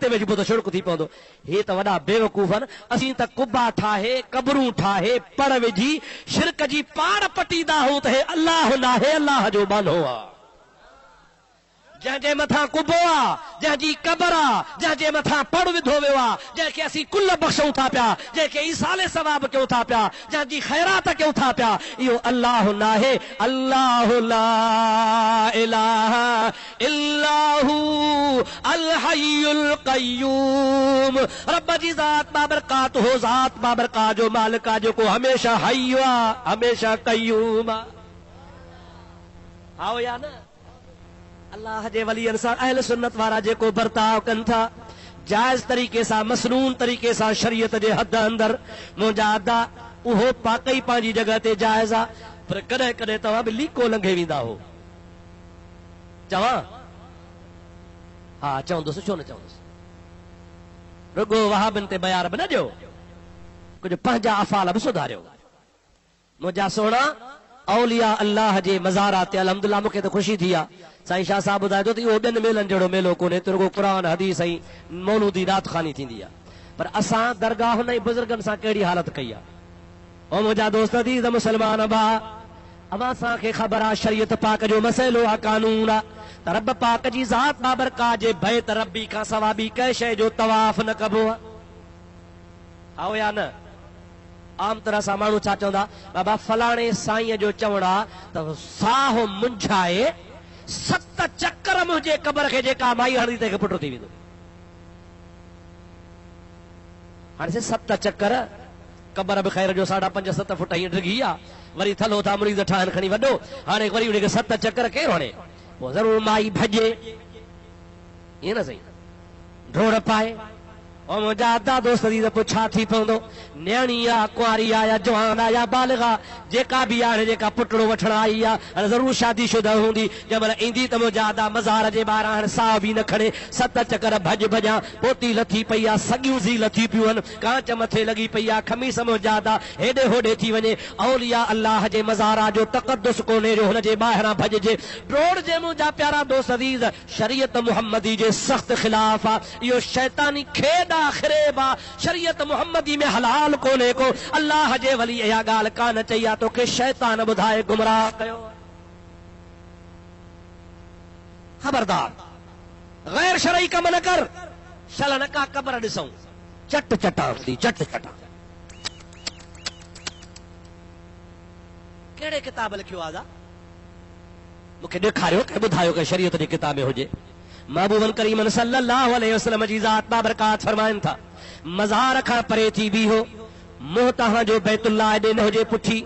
ते वेझ पोइ त शुड़क थी पवंदो। हे त वॾा बेवकूफ़ आहिनि। असीं त कुबा ठाहे कबरूं ठाहे पड़ विझी शिरक जी पाण पटींदा आहियूं त हे अलाह नाहे, अलाह जो बानो आहे। जंहिंजे मथां कुबो आहे, जंहिंजी कबर आहे, जंहिंजे मथां पड़ विधो वियो आहे, जंहिंखे असीं कुल बख़्शूं था पिया, जंहिंखे ईसाले सवाब कयूं था पिया, जंहिंजी ख़ैरात कयूं था पिया, इहो अलाह नाहे। अल्लाह ला इलाहा इल्लाहु अल हय्युल क़य्यूम। रब जी ज़ात बाबरकात हो, ज़ात बाबरकात जो मालिक आहे, जेको हमेशा हय्यु आहे, हमेशा क़य्यूम आहे। आओ या न? अल्लाह जे वलियन सां अहल सुन्नत वारा जेको बर्ताव कनि था, जायज़ तरीक़े सां, मसनून तरीक़े सां, शरीयत जे हद अंदरि, मुंहिंजा अदा उहो पाकई पंहिंजी जॻह ते जायज़ आहे। पर कॾहिं कॾहिं तव्हां बि लीको लंघे वेंदा हो। चवां? हा चवंदुसि, छो न चवंदुसि। रुगो वहाबिन ते बयार बि न ॾियो, कुझु पंहिंजा अफ़ाल बि सुधारियो। मुंहिंजा सोना औलिया अल्लाह जे मज़ारा ते अल्हम्दुलिल्लाह मूंखे त ख़ुशी थी आहे। साईं शाह साहब ॿुधाए थो त इहो ॿियनि मेलनि जहिड़ो मेलो कोन्हे, त रुगो क़ुरान हदीस ऐं मौलूदी रात खानी थींदी आहे। पर असां दरगाह हुन बुज़ुर्गनि सां कहिड़ी हालत कई आहे। ऐं मुंहिंजा दोस्त थी त मुस्लमान भाउ, अवां असांखे ख़बर आहे शरीयत पाक जो मसइलो आहे, कानून आहे त रब पाक जी ज़ात बाबरकात जे बैत रबी खां सवा ॿी कंहिं शइ जो तवाफ़ न कबो आहे। आओ या न? आम तरह सां माण्हू छा चवंदा, बाबा फलाणे साईं जो चवण आहे त साह मुंझाए 7 चक्कर मुंहिंजे कबर खे जेका माई हणंदी तंहिंखे पुट थी वेंदो। हाणे 7 चक्कर, कबर बि ख़ैर जो 5.5-7 फुट हीअं डिघी आहे, वरी थलो था मुरीद ठाहिनि खणी वॾो, हाणे वरी उनखे 7 चक्कर केरु हणे? पोइ ज़रूरु माई भॼे, ईअं न सही, ढोड़ पाए। ऐं मुंहिंजा अदा दोस्त थी त पोइ छा थी पवंदो? न्याणी आहे, कुंवारी आहे, या जवान आहे, या बालिग़ आहे, जेका बि आहे, जेका पुटड़ो वठण आई आहे, हाणे ज़रूरु शादी शुदा हूंदी, जंहिं महिल ईंदी त मुंहिंजा अदा मज़ार जे ॿाहिरां हाणे साह बि न खणे, 7 चक्कर भॼ भॼां, पोती लथी पई आहे, सॻियूं ज़ी लथी पियूं आहिनि, कांच मथे लॻी पई आहे, खमीस मुंहिंजा अदा हेॾे होॾे थी वञे। औलिया अल्लाह जे मज़ारा जो तक़दुस कोन्हे जो हुनजे ॿाहिरां भॼिजे। डोड़ जे मुंहिंजा प्यारा दोस्त अज़ीज़, शरीयत मुहम्मदी जे सख़्त ख़िलाफ़ आहे। इहो शैतानी खेॾ ख़िरेब आहे, शरीयत मुहम्मदी में हलाल कोन्हे को। अल्लाह जे वली इहा ॻाल्हि कान चई आहे, तोखे शैतान ॿुधाए गुमराह कयो। ख़बरदार, गैर शरई कम न कर। शल न का कबर ॾिसूं, चट चटां थी, चट चटां। कहिड़े किताब लिखियो आहे? मूंखे ॾेखारियो, कंहिं ॿुधायो कि शरीयत जी किताब में हुजे। महबूबन करीमन सल्लल्लाहु अलैहि वसल्लम जी ज़ात बाबरकात फरमाइनि था, मज़ार खां परे थी बीहो, मुंहुं तव्हां जो बैतुल्लाह ॾे न हुजे पुठी,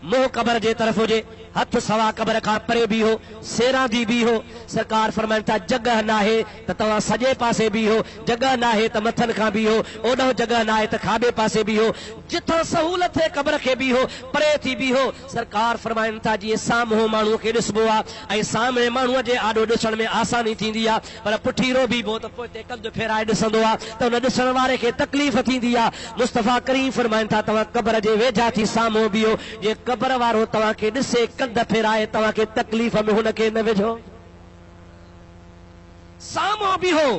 मुंहुं कबर जे तरफ़ हुजे, हथ सवा कबर खां परे बीहो, सेरां थी बीहो। सरकार फरमाइनि था, जगह नाहे त तव्हां सॼे पासे बीहो, जगह नाहे त मथनि खां बीहो, ओॾो जगह नाहे त खाॿे पासे बीहो, जिथां सहूलत थिए कबर खे बीहो, परे थी बीहो। सरकार फरमाइनि था, जीअं साम्हूं माण्हूअ खे ॾिसबो आहे ऐं सामने माण्हूअ जे आॾो ॾिसण में आसानी थींदी आहे, पर पुठीरो बीबो त पोइ हिते कंधु फेराए ॾिसंदो आहे त हुन ॾिसण वारे खे तकलीफ़ थींदी आहे। मुस्तफ़ा करीम फरमाइनि था, तव्हां कबर जे वेझा थी साम्हूं बीहो, जे कबर वारो तव्हांखे ॾिसे कंध फेराए तव्हांखे तकलीफ़ में हुनखे न विझो। साम्हूं बीहो,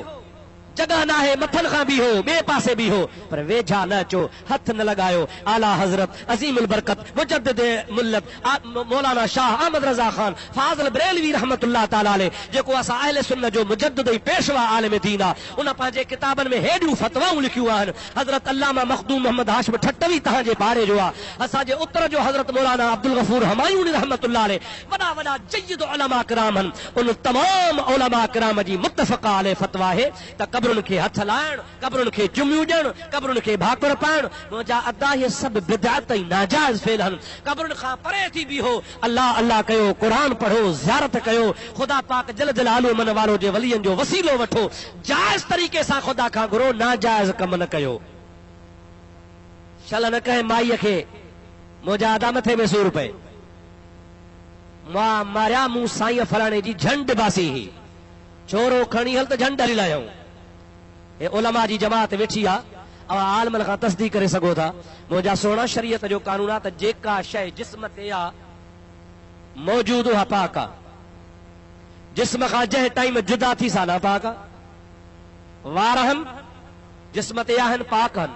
जगह नाहे, मथन खां बीहो, ॿिए पासे बीहो, पर वेझा न अचो, हथ न लॻायो। आला हज़रत अज़ीमुल बरकत मुजद्दिद मुल्लत मौलाना शाह अहमद रज़ा ख़ान फाज़िल बरेलवी रहमतुल्लाह ताला अलैह, जेको असां अहले सुन्नत जो मुजद्दिद ऐं पेशवा आलिम दीन आहे, उन पंहिंजे किताबनि में हेॾियूं फतवाऊं लिखियूं आहिनि। हज़रत अल्लामा मखदूम मोहम्मद हाशिम ठटवी तव्हांजे बारे जो आहे। असांजे उत्तर जो हज़रत मौलाना अब्दुल गफूर हमायूनी रहमतुल्लाह अलैह, वॾा वॾा जय्यद उलमा किराम आहिनि। उन तमाम उलमा किराम जी मुत्तफ़क़ा अलैह फतवा आहे त कब्रुनि खे हथ लाइण, कब्रुनि खे जुमियूं ॾियण, कब्रुनि खे भाकुर पाइण, मुंहिंजा अदा इहे सभु बिदअत ऐं नाजाइज़ फेल आहिनि। कब्रुनि खां परे थी बीहो, अल्लाह अल्लाह कयो, क़ुरान पढ़ो, ज़ियारत कयो, ख़ुदा पाक जल जलालु मन वारो जे वलियनि जो वसीलो वठो, जाइज़ तरीक़े सां ख़ुदा खां घुरो, नाजाइज़ कम न कयो। शल न कहे माईअ खे, मुंहिंजा अदा मथे में सूर पए, मां मारिया मूं साईं फलाणे जी झंड बासी ही, छोरो खणी हल त झंड हली लायूं। हे उलमा जी जमात वेठी आहे, आलमन खां तस्दीक करे सघो था। मुंहिंजा सोना शरीयत जो कानून आहे त जेका शइ जिस्म ते आहे मौजूद उहा पाक आहे, जिस्म खां जंहिं टाइम जुदा थी सा नापाक आहे। वार हन जिस्म ते आहिनि पाक हन,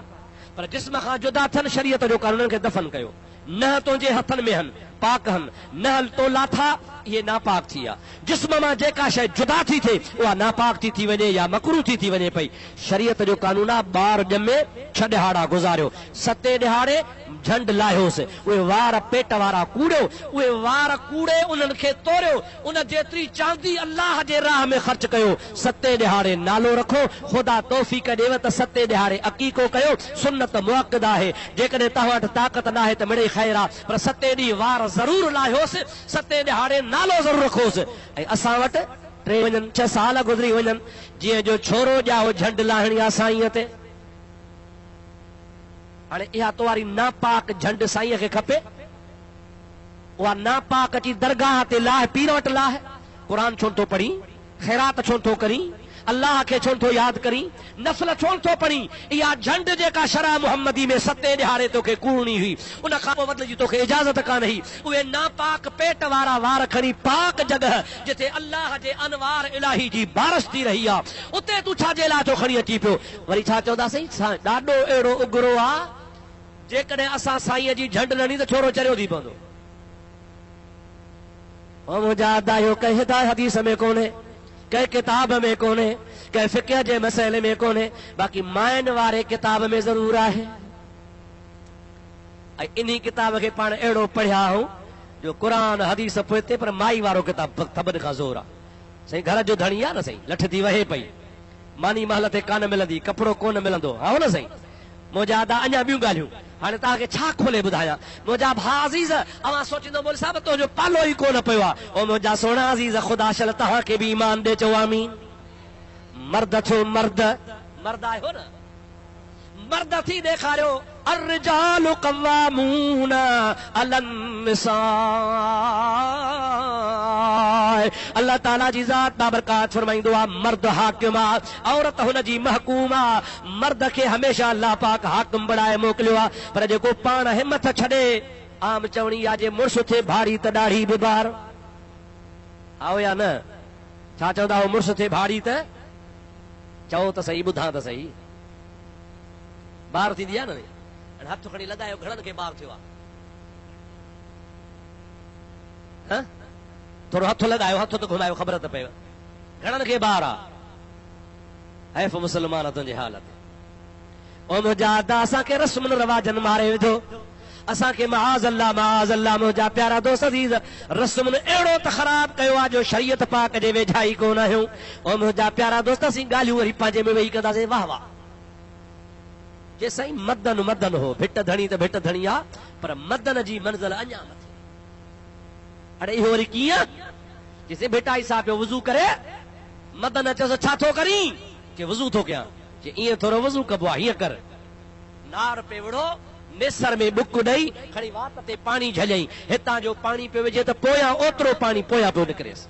पर जिस्म खां जुदा थियनि शरीयत जो कानून खे दफ़न कयो। न तुंहिंजे हथनि में हन पाक हन, न तो लाथा, ये नापाक थी विया। जिस्म मां जेका शइ जुदा थी थिए उहा नापाक थी वञे या मकरू थी वञे पई। शरीयत जो कानून आहे ॿार ॼमे 6 ॾिहाड़ा गुज़ारियो, 7 ॾिहाड़े झंड लाहियोसि, उहे वार पेट वारा कूड़ियो, उहे वार कूड़े उन्हनि खे तोड़ियो, उन जेतिरी चांदी अल्लाह जे राह में ख़र्च कयो। 7 ॾिहाड़े नालो रखो, ख़ुदा तौफ़ीक़ ॾेव त 7 ॾिहाड़े अक़ीक़ो कयो, सुन्नत मुअक्कद आहे। जेकॾहिं तव्हां वटि ताक़त न आहे त मिड़े ख़ैर आहे, पर 7 ॾींहं वार ज़रूर लाहियोसि, 7 ॾिहाड़े नालो ज़रूर रखोसि। ऐं असां वटि 3 वञनि 6 साल गुज़री वञनि, जीअं जो छोरो ॼाओ झंड लाहिणी आहे साईंअ ते। हाणे इहा तवारी नापाक झंड साईंअ खे खपे, उहा नापाक अची दरगाह ते लाहे, पीर वटि लाहे। क़ुरान छो थो पढ़ी, ख़ैरात छो थो करी, अल्लाह खे छो थो यादि करी, नफ़ल छो थो पढ़ी। इहा झंड जेका शरा मुहम्मदी में 7 ॾिहाड़े तोखे कूड़नी हुई, उन खां पोइ बदिल जी तोखे इजाज़त कान हुई। उहे नापाक पेट वारा वार खणी पाक जॻह जिथे अल्लाह जे अनवार इलाही जी बारिश थी रही आहे, उते तूं छाजे लाइ थो खणी अची पियो। वरी छा चवंदासीं, ॾाढो अहिड़ो उगरो आहे, जेकॾहिं असां साईंअ जी झंड लड़ी त छोरो चरियो थी पवंदो। मुंहिंजा दायो कंहिं हिदायत हदीस में कोन्हे, कंहिं किताब में कोन्हे, कंहिं फ़िक़ह जे मसइले में कोन्हे, बाक़ी माइन वारे किताब में ज़रूर आहे। ऐं इन्ही किताब खे पाण अहिड़ो पढ़िया आहियूं जो क़ुरान हदीस पोइते, पर माई वारो किताब थबनि खां ज़ोर आहे। साईं घर जो धणी आहे न साईं, लठ थी वहे पई, मानी महल ते कान मिलंदी, कपिड़ो कोन मिलंदो, हा न साईं। मुंहिंजा अदा अञा ॿियूं ॻाल्हियूं, हाणे तव्हांखे छा खोले ॿुधायां। मुंहिंजा भाउ अज़ीज़, अवां सोचींदो बोल साहिब तुंहिंजो पालो ई कोन पियो आहे। ओ मुंहिंजा सोना अज़ीज़, ख़ुदा शल तव्हांखे बि ईमान ॾे, चओ आमीन। मर्द थियो मर्द, मर्द आहियो न, मर्द थी ॾेखारियो। अर्रिजालु क़व्वामून अलन निसाए, अल्लाह ताला जी ज़ात बाबरकात फरमाईंदो आहे, मर्द हाकिम आहे, औरत हुन जी महकूम आहे। मर्द खे हमेशह अल्लाह पाक हाकिम बणाए मोकिलियो आहे, पर जेको पाण हिमत छॾे, आम चवणी आहे जे मुड़ुस थे भारी त ॾाढ़ी बि बार आओ या न। छा चवंदा हो, मुड़ुस थे भारी त चओ त सही, ॿुधां त सही, बार थींदी आहे न। हथ खणी लॻायो, घणनि खे ॿार थियो आहे, थोरो हथ लॻायो, हथ त घुमायो, ख़बर त पए घणनि खे ॿार आहे। हैफ़ मुस्लमान तुंहिंजे हालत। ओ मुंहिंजा अदा, असांखे रस्म रवाजनि मारे विधो, असांखे मआज़ अल्लाह मआज़ अल्लाह। मुंहिंजा प्यारा दोस्त अज़ीज़, रस्म अहिड़ो त ख़राब कयो आहे जो शरीयत पाक जे वेझाई कोन आहियूं। ओ मुंहिंजा प्यारा दोस्त, असीं ॻाल्हियूं वरी पंहिंजे में वेही कंदासीं, वाह वाह, जे साईं मदन मदन हो, भिट धणी त भिट धणी आहे, पर मदन जी मंज़िल अञा मथे। अड़े इहो वरी कीअं, जिसे भिटाई साहब पियो वज़ू करे, मदन चयोसि छा थो करी, जे वज़ू थो कयां, जे ईअं थोरो वज़ू कबो आहे, हीअं कर। नार पे विढ़ो, नेसर में बुक ॾेई खणी वात ते पाणी झलियईं, हितां जो पाणी पियो विझे त पोयां ओतिरो पाणी पोयां पियो निकिरेसि,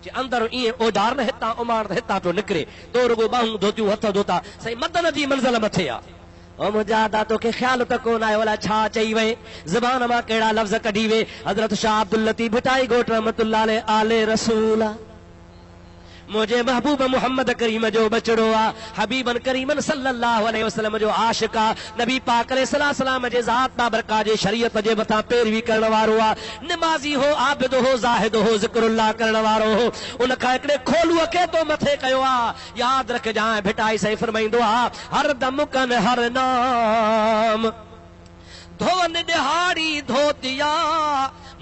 जे अंदरि ईअं ओदार न, हितां उमार त हितां पियो निकिरे, तो रुगो ॿाहूं धोतियूं, हथ धोता। साईं मदन जी मंज़िल मथे आहे। ओ मुंहिंजा अदा, तोखे ख़्याल त कोन आयो अलाए छा चई वई, ज़बान मां कहिड़ा लफ़्ज़ कढी वे। हज़रत शाह अब्दुल लतीफ़ भिटाई घोट रहमतुल्लाह अलैह आले रसूल, मुझे महबूब मोहम्मद करीम जो बचड़ो आ, हबीबन करीमन सल्लल्लाहु अलैहि वसल्लम जो आशिक आ, नबी पाक अलैहि सलाम जे ज़ात बाबरका जे शरीयत जे मथां पैरवी करण वारो आ, नमाज़ी हो, आबिद हो, ज़ाहिद हो, ज़िक्रुल्लाह करण वारो हो। उन खां हिकिड़े खोलूअ खे तो मथे कयो आ। यादि रखजांइ, भिटाई साईं फरमाईंदो आ, हर दम कन हर नाम धोवन दिहाड़ी धोतिया,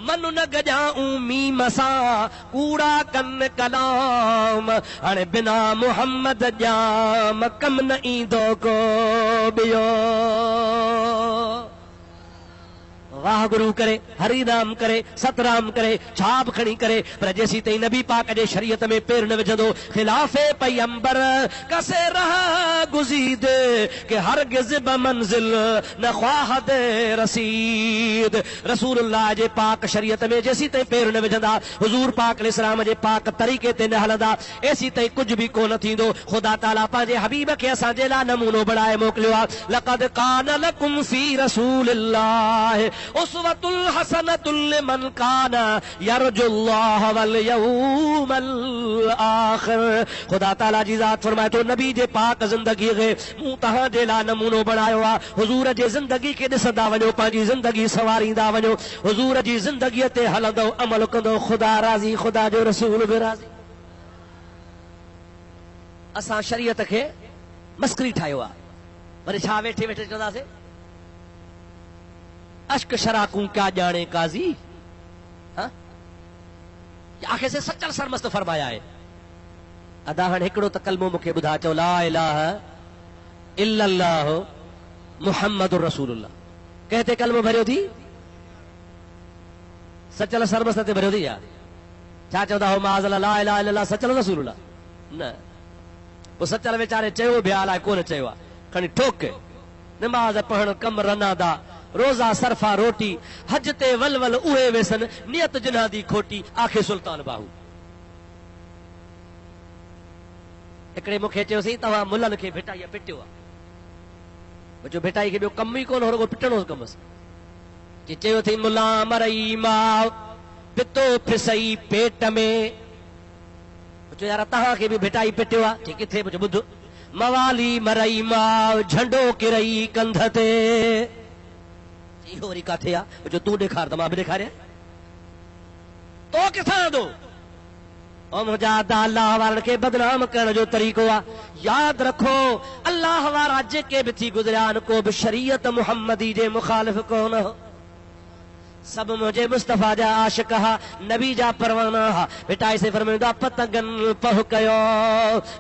मन न गजाऊं मीम सां कूड़ा कन कलाम, हाणे बिना मोहम्मद जाम कम न ईंदो को ॿियो। वाह गुरु करे, हरि राम करे, सतराम करे, छाप खणी करे, पर जेसी ताईं नबी पाक जे शरीयत में पेर न विझंदो, खिलाफे पैगंबर कसे रह गुज़ीद के हरगिज़ बमंज़िल न ख्वाह दे रसीद। रसूलुल्लाह जे पाक शरीयत में जेसी ताईं पेर न विझंदा, हुज़ूर पाक अलैहिस्सलाम जे पाक तरीक़े ते न हलंदा, एसी ताईं कुझु बि कोन थींदो। ख़ुदा ताला पंहिंजे हबीब खे असांजे लाइ नमूनो बणाए मोकिलियो आहे। लक़द कान लकुम फी रसूलिल्लाह उसवतुल हसनतुल लिमन काना यरजुल्लाह वल यौमल आखिर। खुदा ताला जी ज़ात फरमाए तो नबी जे पाक ज़िंदगी खे मूं तहां जे लाइ नमूनो बणायो आहे। हुज़ूर जे ज़िंदगी खे ॾिसंदा वञो, पंहिंजी ज़िंदगी सवारींदा वञो, हुज़ूर जी ज़िंदगीअ ते हलंदो, अमल कंदो, ख़ुदा राज़ी, ख़ुदा जो रसूल बि राज़ी। असां शरीयत खे मस्करी ठाहियो आहे, वरी छा वेठे वेठे चवंदासीं अश्क शराकूं क्या ॼाणे काज़ी। आख़िर से सचल सरमस्त फरमाया आहे। अदा हाणे हिकिड़ो त कलमो मूंखे ॿुधा, चओ ला इलाहा इल्लल्लाह मुहम्मदुर रसूलुल्लाह। कंहिं ते कलमो भरियो थी? सचल सरमस्त ते भरियो थी यार। छा चवंदा हो माज़अल्लाह ला इलाहा इल्लल्लाह सचल रसूलुल्लाह न। पोइ सचल वीचारे चयो बि अलाए कोन चयो आहे, खणी ठोक। निमाज़ पढ़ण कम रनादा, रोज़ा सरफा रोटी, हज ते वल वल उहे वेसन, नियत जिन्हा दी खोटी, आखे सुल्तान बाहू। हिकिड़े मूंखे चयोसीं तव्हां मुल्हनि खे भिटाई पिटियो आहे। जो भिटाई खे ॿियो कम ई कोन, रुॻो पिटणो कम अथसि। चयो अथई मुला मरई मां पितो फिसई पेट में। चयो यार तव्हांखे बि भिटाई पिटियो आहे। चई किथे? ॿुध मवाली मरई मां झंडो किरई कंध ते। इहो वरी किथे आहे? जो तूं ॾेखार त मां बि ॾेखारियां। तो किथां दो मुंहिंजा अल्लाह वारनि खे बदनाम करण जो तरीक़ो आहे। यादि रखो अल्लाह वारा जेके बि थी गुज़रिया आहिनि, को बि शरीयत मुहम्मदी जे मुखालिफ़ कोन हो। सब मुझे मुस्तफा जा आशिक हा, नबी जा परवाना हा। बेटा इसे फरमाईंदा पतंगन पह कयो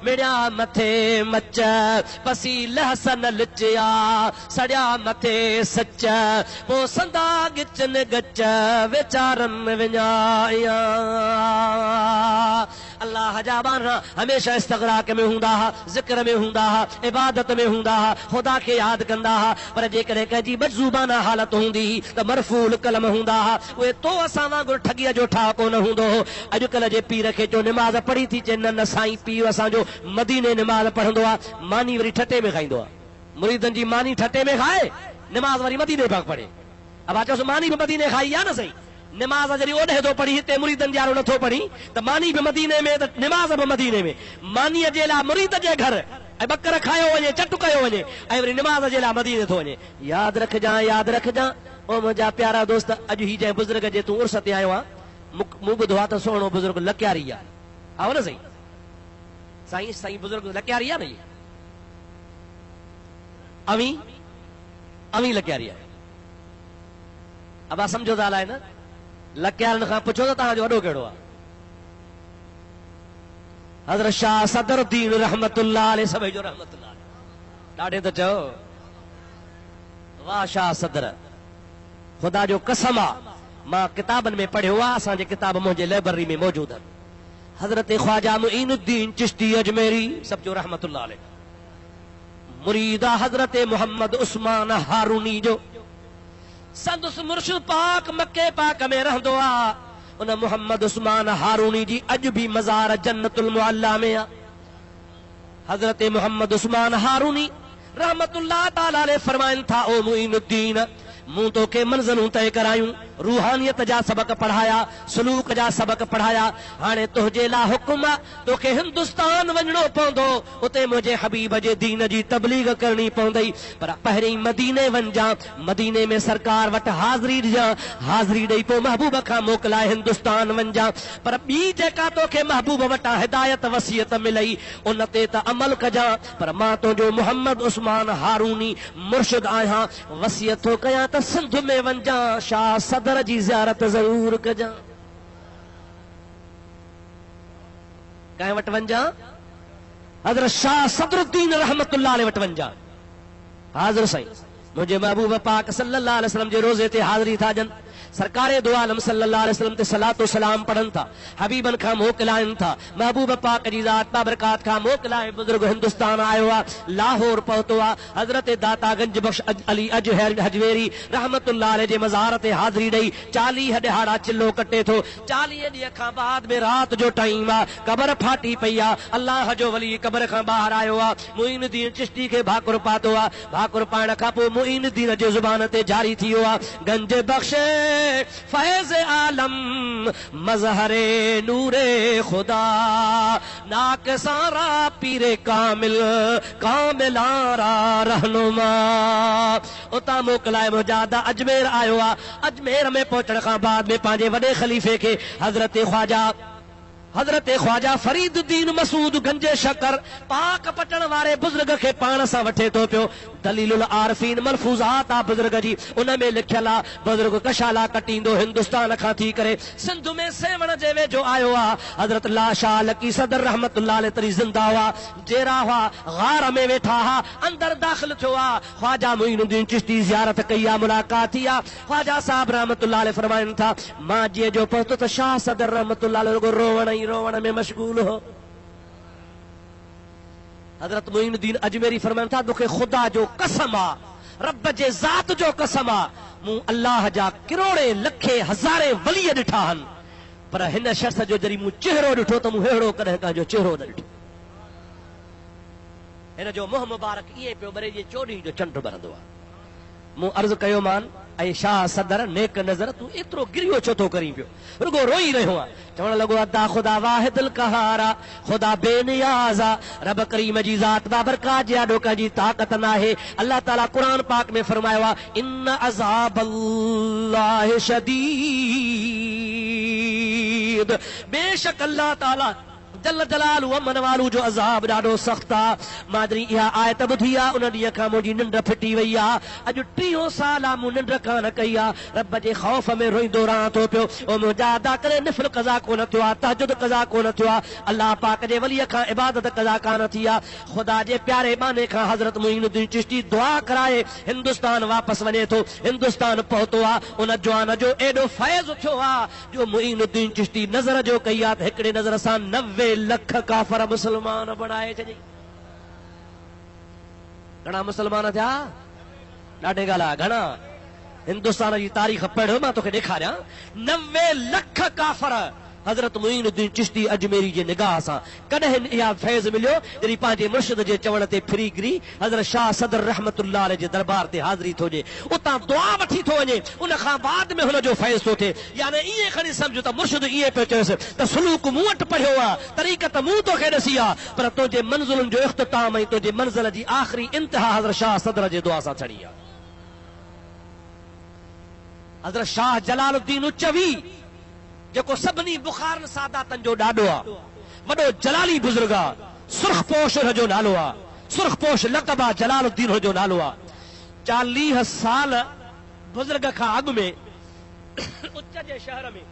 मिड़िया मथे मच, पसी लहसन लिचिया सड़िया मथे सच, पो संदा गिचन गच वीचारन विञाया। अल्लाह जा बाना हमेशा इस्तग़राक में हूंदा हा, ज़िक्र में हूंदा हा, इबादत में हूंदा हा, खुदा खे यादि कंदा हा। पर जेकॾहिं कंहिंजी बदज़ुबाना हालत हूंदी त मरफूल कलम हूंदा हा, उहे तो असां वांगुरु ठगीअ जो ठाह कोन हूंदो हो। अॼुकल्ह जे पीर खे जो निमाज़ पढ़ी थी चए न साईं पीउ असांजो मदीने निमाज़ पढ़ंदो आहे, मानी वरी ठटे में खाईंदो आहे। मुरीदनि जी मानी ठटे में खाए, निमाज़ वरी मदीने में पढ़े। अब चयोसि मानी बि मदीने खाई आहे न सही। निमाज़ जॾहिं ओॾे थो पढ़ी, हिते मुरीदनि जारो नथो पढ़ी, त मानी बि मदीने में त निमाज़ बि मदीने में। मानीअ जे लाइ मुरीद जे घर ऐं बकर खायो वञे, चट कयो वञे, ऐं वरी निमाज़ जे लाइ मदीने थो वञे। यादि रखजांइ, यादि रखजांइ ओ मुंहिंजा प्यारा दोस्त। अॼु ही जंहिं बुज़ुर्ग जे तूं उर्स ते आयो आहे, मूं ॿुधो आहे त सुहिणो बुज़ुर्ग लकियारी आहे। आओ न साईं, साईं साईं बुज़ुर्ग लकियारी आहे न। इहे अवी अवी लकियारी आहे। अब सम्झो था अलाए न, लकियारनि खां पुछो त तव्हांजो वॾो कहिड़ो आहे? हज़रत शाह सदरुद्दीन रहमतुल्लाह अलैह, सभई जो रहमतुल्लाह अलैह। ॾाढे त चयो वाह शाह सदर, ख़ुदा जो कसम आहे मां किताबनि में पढ़ियो आहे, असांजे किताब मुंहिंजे लाइब्रेरी में मौजूद आहिनि। हज़रत ख्वाजा मुईनुद्दीन चिश्ती अजमेरी सब जो रहमतुल्लाह अलैह मुरीद आहे हज़रत मोहम्मद उस्मान हारूनी जो। संदुसि मुर्शिद पाक मके पाक में रहंदो आहे। उन मोहम्मद उस्मान हारूनी जी अॼु बि मज़ार जन्नतुल मुअल्ला में आहे। हज़रत मोहम्मद उस्मान हारूनी रहमतुल्लाह ताला अलैह फरमाइनि था, ओ मुईनुद्दीन मूं तोखे मंज़िलूं तय करायूं, रूहानियत जा सबक पढ़ाया, सलूक जा सबक पढ़ाया। हाणे तुंहिंजे लाइ हुकुम आहे, तोखे हिंदुस्तान वञणो पवंदो, उते मुंहिंजे हबीब जे दीन जी तबलीग करणी पवंदई। पर पहिरीं मदीने वञजां, मदीने में सरकार वटि हाज़िरी ॾिजां, हाज़िरी ॾेई पोइ महबूब खां मोकिलाए हिंदुस्तान वञजां। पर ॿी जेका तोखे महबूब वटां हिदायत वसियत मिलई उन ते त अमल कजां। पर मां तुंहिंजो मोहम्मद उस्मान हारूनी मुर्शिद आहियां, वसियत थो कयां त सिंध में वञजां, शाह सदर जी ज़ियारत ज़रूर कजां। कंहिं वटि वञजां? हज़रत शाह सदरुद्दीन रहमतुल्लाह अलैह वटि वञजां। हाज़िर साईं मुंहिंजे महबूब पाक सल्लल्लाहु अलैहि वसल्लम जे रोज़े ते हाज़िरी था ॾियनि। सरकारे दो आलम सल्लल्लाहु अलैहि वसल्लम ते सलातो सलाम पढ़न था, हबीबन खां मोकलाइन था, महबूब पाक जी ज़ात बाबरकात खां मोकलाए बुजुर्ग हिंदुस्तान आयो आ, लाहौर पहुतो आ। हजरत दातागंज बख्श अली अजहर हजवेरी रहमतुल्लाह अलैह जे मज़ार ते हाज़री ॾेई 40 ॾिहाड़ा चिल्लो कटे थो। 40 ॾींहं खां बाद में रात जो टाइम आ, कबर फाटी पई आ, अल्लाह जो वली कबर खां ॿाहिरि आयो आ, मुईनुद्दीन चिश्ती खे भाकुर पातो आ। भाकुर पाइण खां पोइ मुईनुद्दीन जे ज़ुबान ते जारी थी वियो आ, गंज बख्श फैज़ आलम मज़हरे नूरे खुदा नाकसारा पीरे कामिल कामिलारा रहनुमा। उतां मोकलाए मुजादा अजमेर आयो आ। अजमेर में पहुचण खां बाद में पंहिंजे वॾे ख़लीफ़े खे हजरत ख्वाजा फरीदुद्दीन मसूद गंजे शकर पाक पटण वारे बुजुर्ग खे पाण सां वठे थो पियो। दलीलुल आरफीन मलफूज़ात आ बुजुर्ग जी, उन में लिखियल आ बुजुर्ग कशाला कटींदो हिंदुस्तान खां थी करे सिंध में सेवण जे वेझो आयो आ। हजरत लाशा लकी सदर रहमतुल्लाह अलैह तरी जिंदा हुआ, जेरा हुआ गार में वेठा हा, अंदर दाख़िल थियो आ। ख्वाजा मुईनुद्दीन चिश्ती ज़ियारत कई आ, मुलाकात थी आ। ख्वाजा साहब रहमतुल्लाह अलैह फरमाइनि था, मां जीअं जो पहुतो त शाह सदर रहमतुल्लाह अलैह रोवण में मशगूल हो। हजरत मुईनुद्दीन अजमेरी फरमाइनि था, तोखे खुदा जो कसम आ, रब जे ज़ात जो कसम आ, मूं अल्लाह जा किरोड़े लखे हज़ारे वली ॾिठा आहिनि, पर हिन शख्स जो जॾहिं मूं चेहरो ॾिठो त मूं अहिड़ो कॾहिं कंहिंजो चेहरो न ॾिठो। हिन जो मुंहुं मुबारक ईअं पियो ॿरे जीअं चोॾहीं जो चंड ॿरंदो आहे। मूं अर्ज़ु कयो मान, ऐं शाह सदर नेक नज़र तूं एतिरो गिरियो छो थो करीं पियो, रुगो रोई रहियो आहे। चवण लॻो अदा खुदा वाहिदुल कहार आ, खुदा बेनियाज़ आ, रब करीम जी ज़ात बाबरकात जे आॾो कंहिंजी ताक़त नाहे। अल्लाह ताला क़ुरान पाक में फरमायो आहे, इन अज़ाबल्लाहि शदीद, बेशक अल्लाह ताला जल जलालु अमन वालू जो अज़ाब ॾाढो सख़्त आ। मादरी इहा आयत ॿुधी आ, उन ॾींहं खां मुंहिंजी निंड फिटी वई आ। अॼु 30 साल मूं निंड कान कई आ, रब जे ख़ौफ़ में रोईंदो रहां थो पियो। ओ मुंहिंजा अदा करे निफ़िल क़ज़ा कोन थियो आ, तहजुद क़ज़ा कोन थियो आ, अल्लाह पाक जे वलीअ खां इबादत क़ज़ा कान थी आ। ख़ुदा जे प्यारे बाने खां हज़रत मुईनुद्दीन चिश्ती दुआ कराए हिंदुस्तान वापसि वञे थो। हिंदुस्तान पहुतो आ, उन जवान जो एॾो फैज़ थियो आ जो मुईनुद्दीन चिश्ती नज़र जो कई आ त हिकिड़े नज़र सां 90 लख काफ़र मुसलमान बणाए छॾी। घणा मुसलमान थिया? ॾाढे ॻाल्हि, घणा? हिंदुस्तान जी तारीख़ पढ़, मां तोखे ॾेखारियां। 90 लख काफ़र हजरत मुईनुद्दीन चिश्ती अजमेरी जे निगाह सां। कॾहिं इहा फैज़ मिलियो जॾहिं पंहिंजे मुर्शिद जे चवण ते फिरी गिरी हज़रत शाह सदर रहमतुल्लाह अलैह जे दरबार ते हाज़िरी थो ॾे, उतां दुआ वठी थो वञे, उन खां बाद में हुन जो फैज़ थो थिए। यानी ईअं खणी सम्झ त मुर्शिद ईअं पियो चयसि त सलूक मूं वटि पढ़ियो आहे, तरीक़त मूं तोखे ॾसी आहे, पर तुंहिंजे मंज़िलुनि जो इख़्तिताम ऐं तुंहिंजे मंज़िल जी आख़िरी इंतिहा हज़रत शाह सदर जे दुआ सां छड़ी आहे। हज़रत शाह जलालुद्दीन उच्चवी जेको सभिनी बुखारन सादातन जो ॾाॾो आ, वॾो जलाली बुज़ुर्ग आ, सुर्खपोश जो नालो आ, सुर्खपोश लक़ब आ, जलालुद्दीन जो नालो आ। 40 साल बुज़ुर्ग खां अॻु में उच्च जे शहर में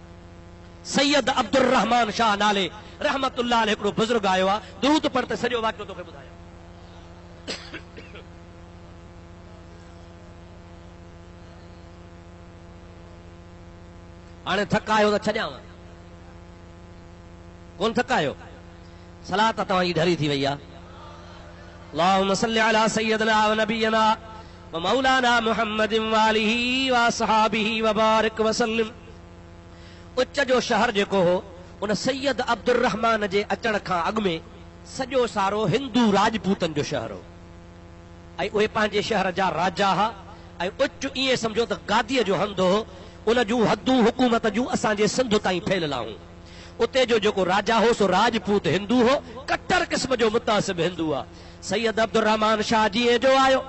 सैयद अब्दुर रहमान शाह नाले रहमतुल्लाह अलैह हिकिड़ो बुज़ुर्ग आयो आ। दुरूद पढ़ त सॼो वाक़ियो तोखे ॿुधायां। हाणे थकायो त छॾियांव, कोन थकायो, सलात तव्हांजी ढरी थी वई आहे। अल्लाहुम्मा सल्लि अला सय्यदना व नबियना व मौलाना मुहम्मदिन व आलिहि व असहाबिहि व बारिक व सल्लिम। उच्च जो शहर जेको हो, उन सैयद अब्दुर रहमान जे अचण खां अॻु में सॼो सारो हिंदू राजपूतन जो शहर हो, ऐं उहे पंहिंजे शहर जा राजा हा। ऐं उच्च ईअं सम्झो त गादीअ जो हंधु हो, उन जूं हदूं हुकूमत जूं असांजे सिंध ताईं फैलियल आहियूं। उते जो जेको राजा हो सो राजपूत हिंदू हो, कट्टर क़िस्म जो मुतासिब हिंदू आहे। सैयद अब्दुर रहमान शाह जीअं जो आयो,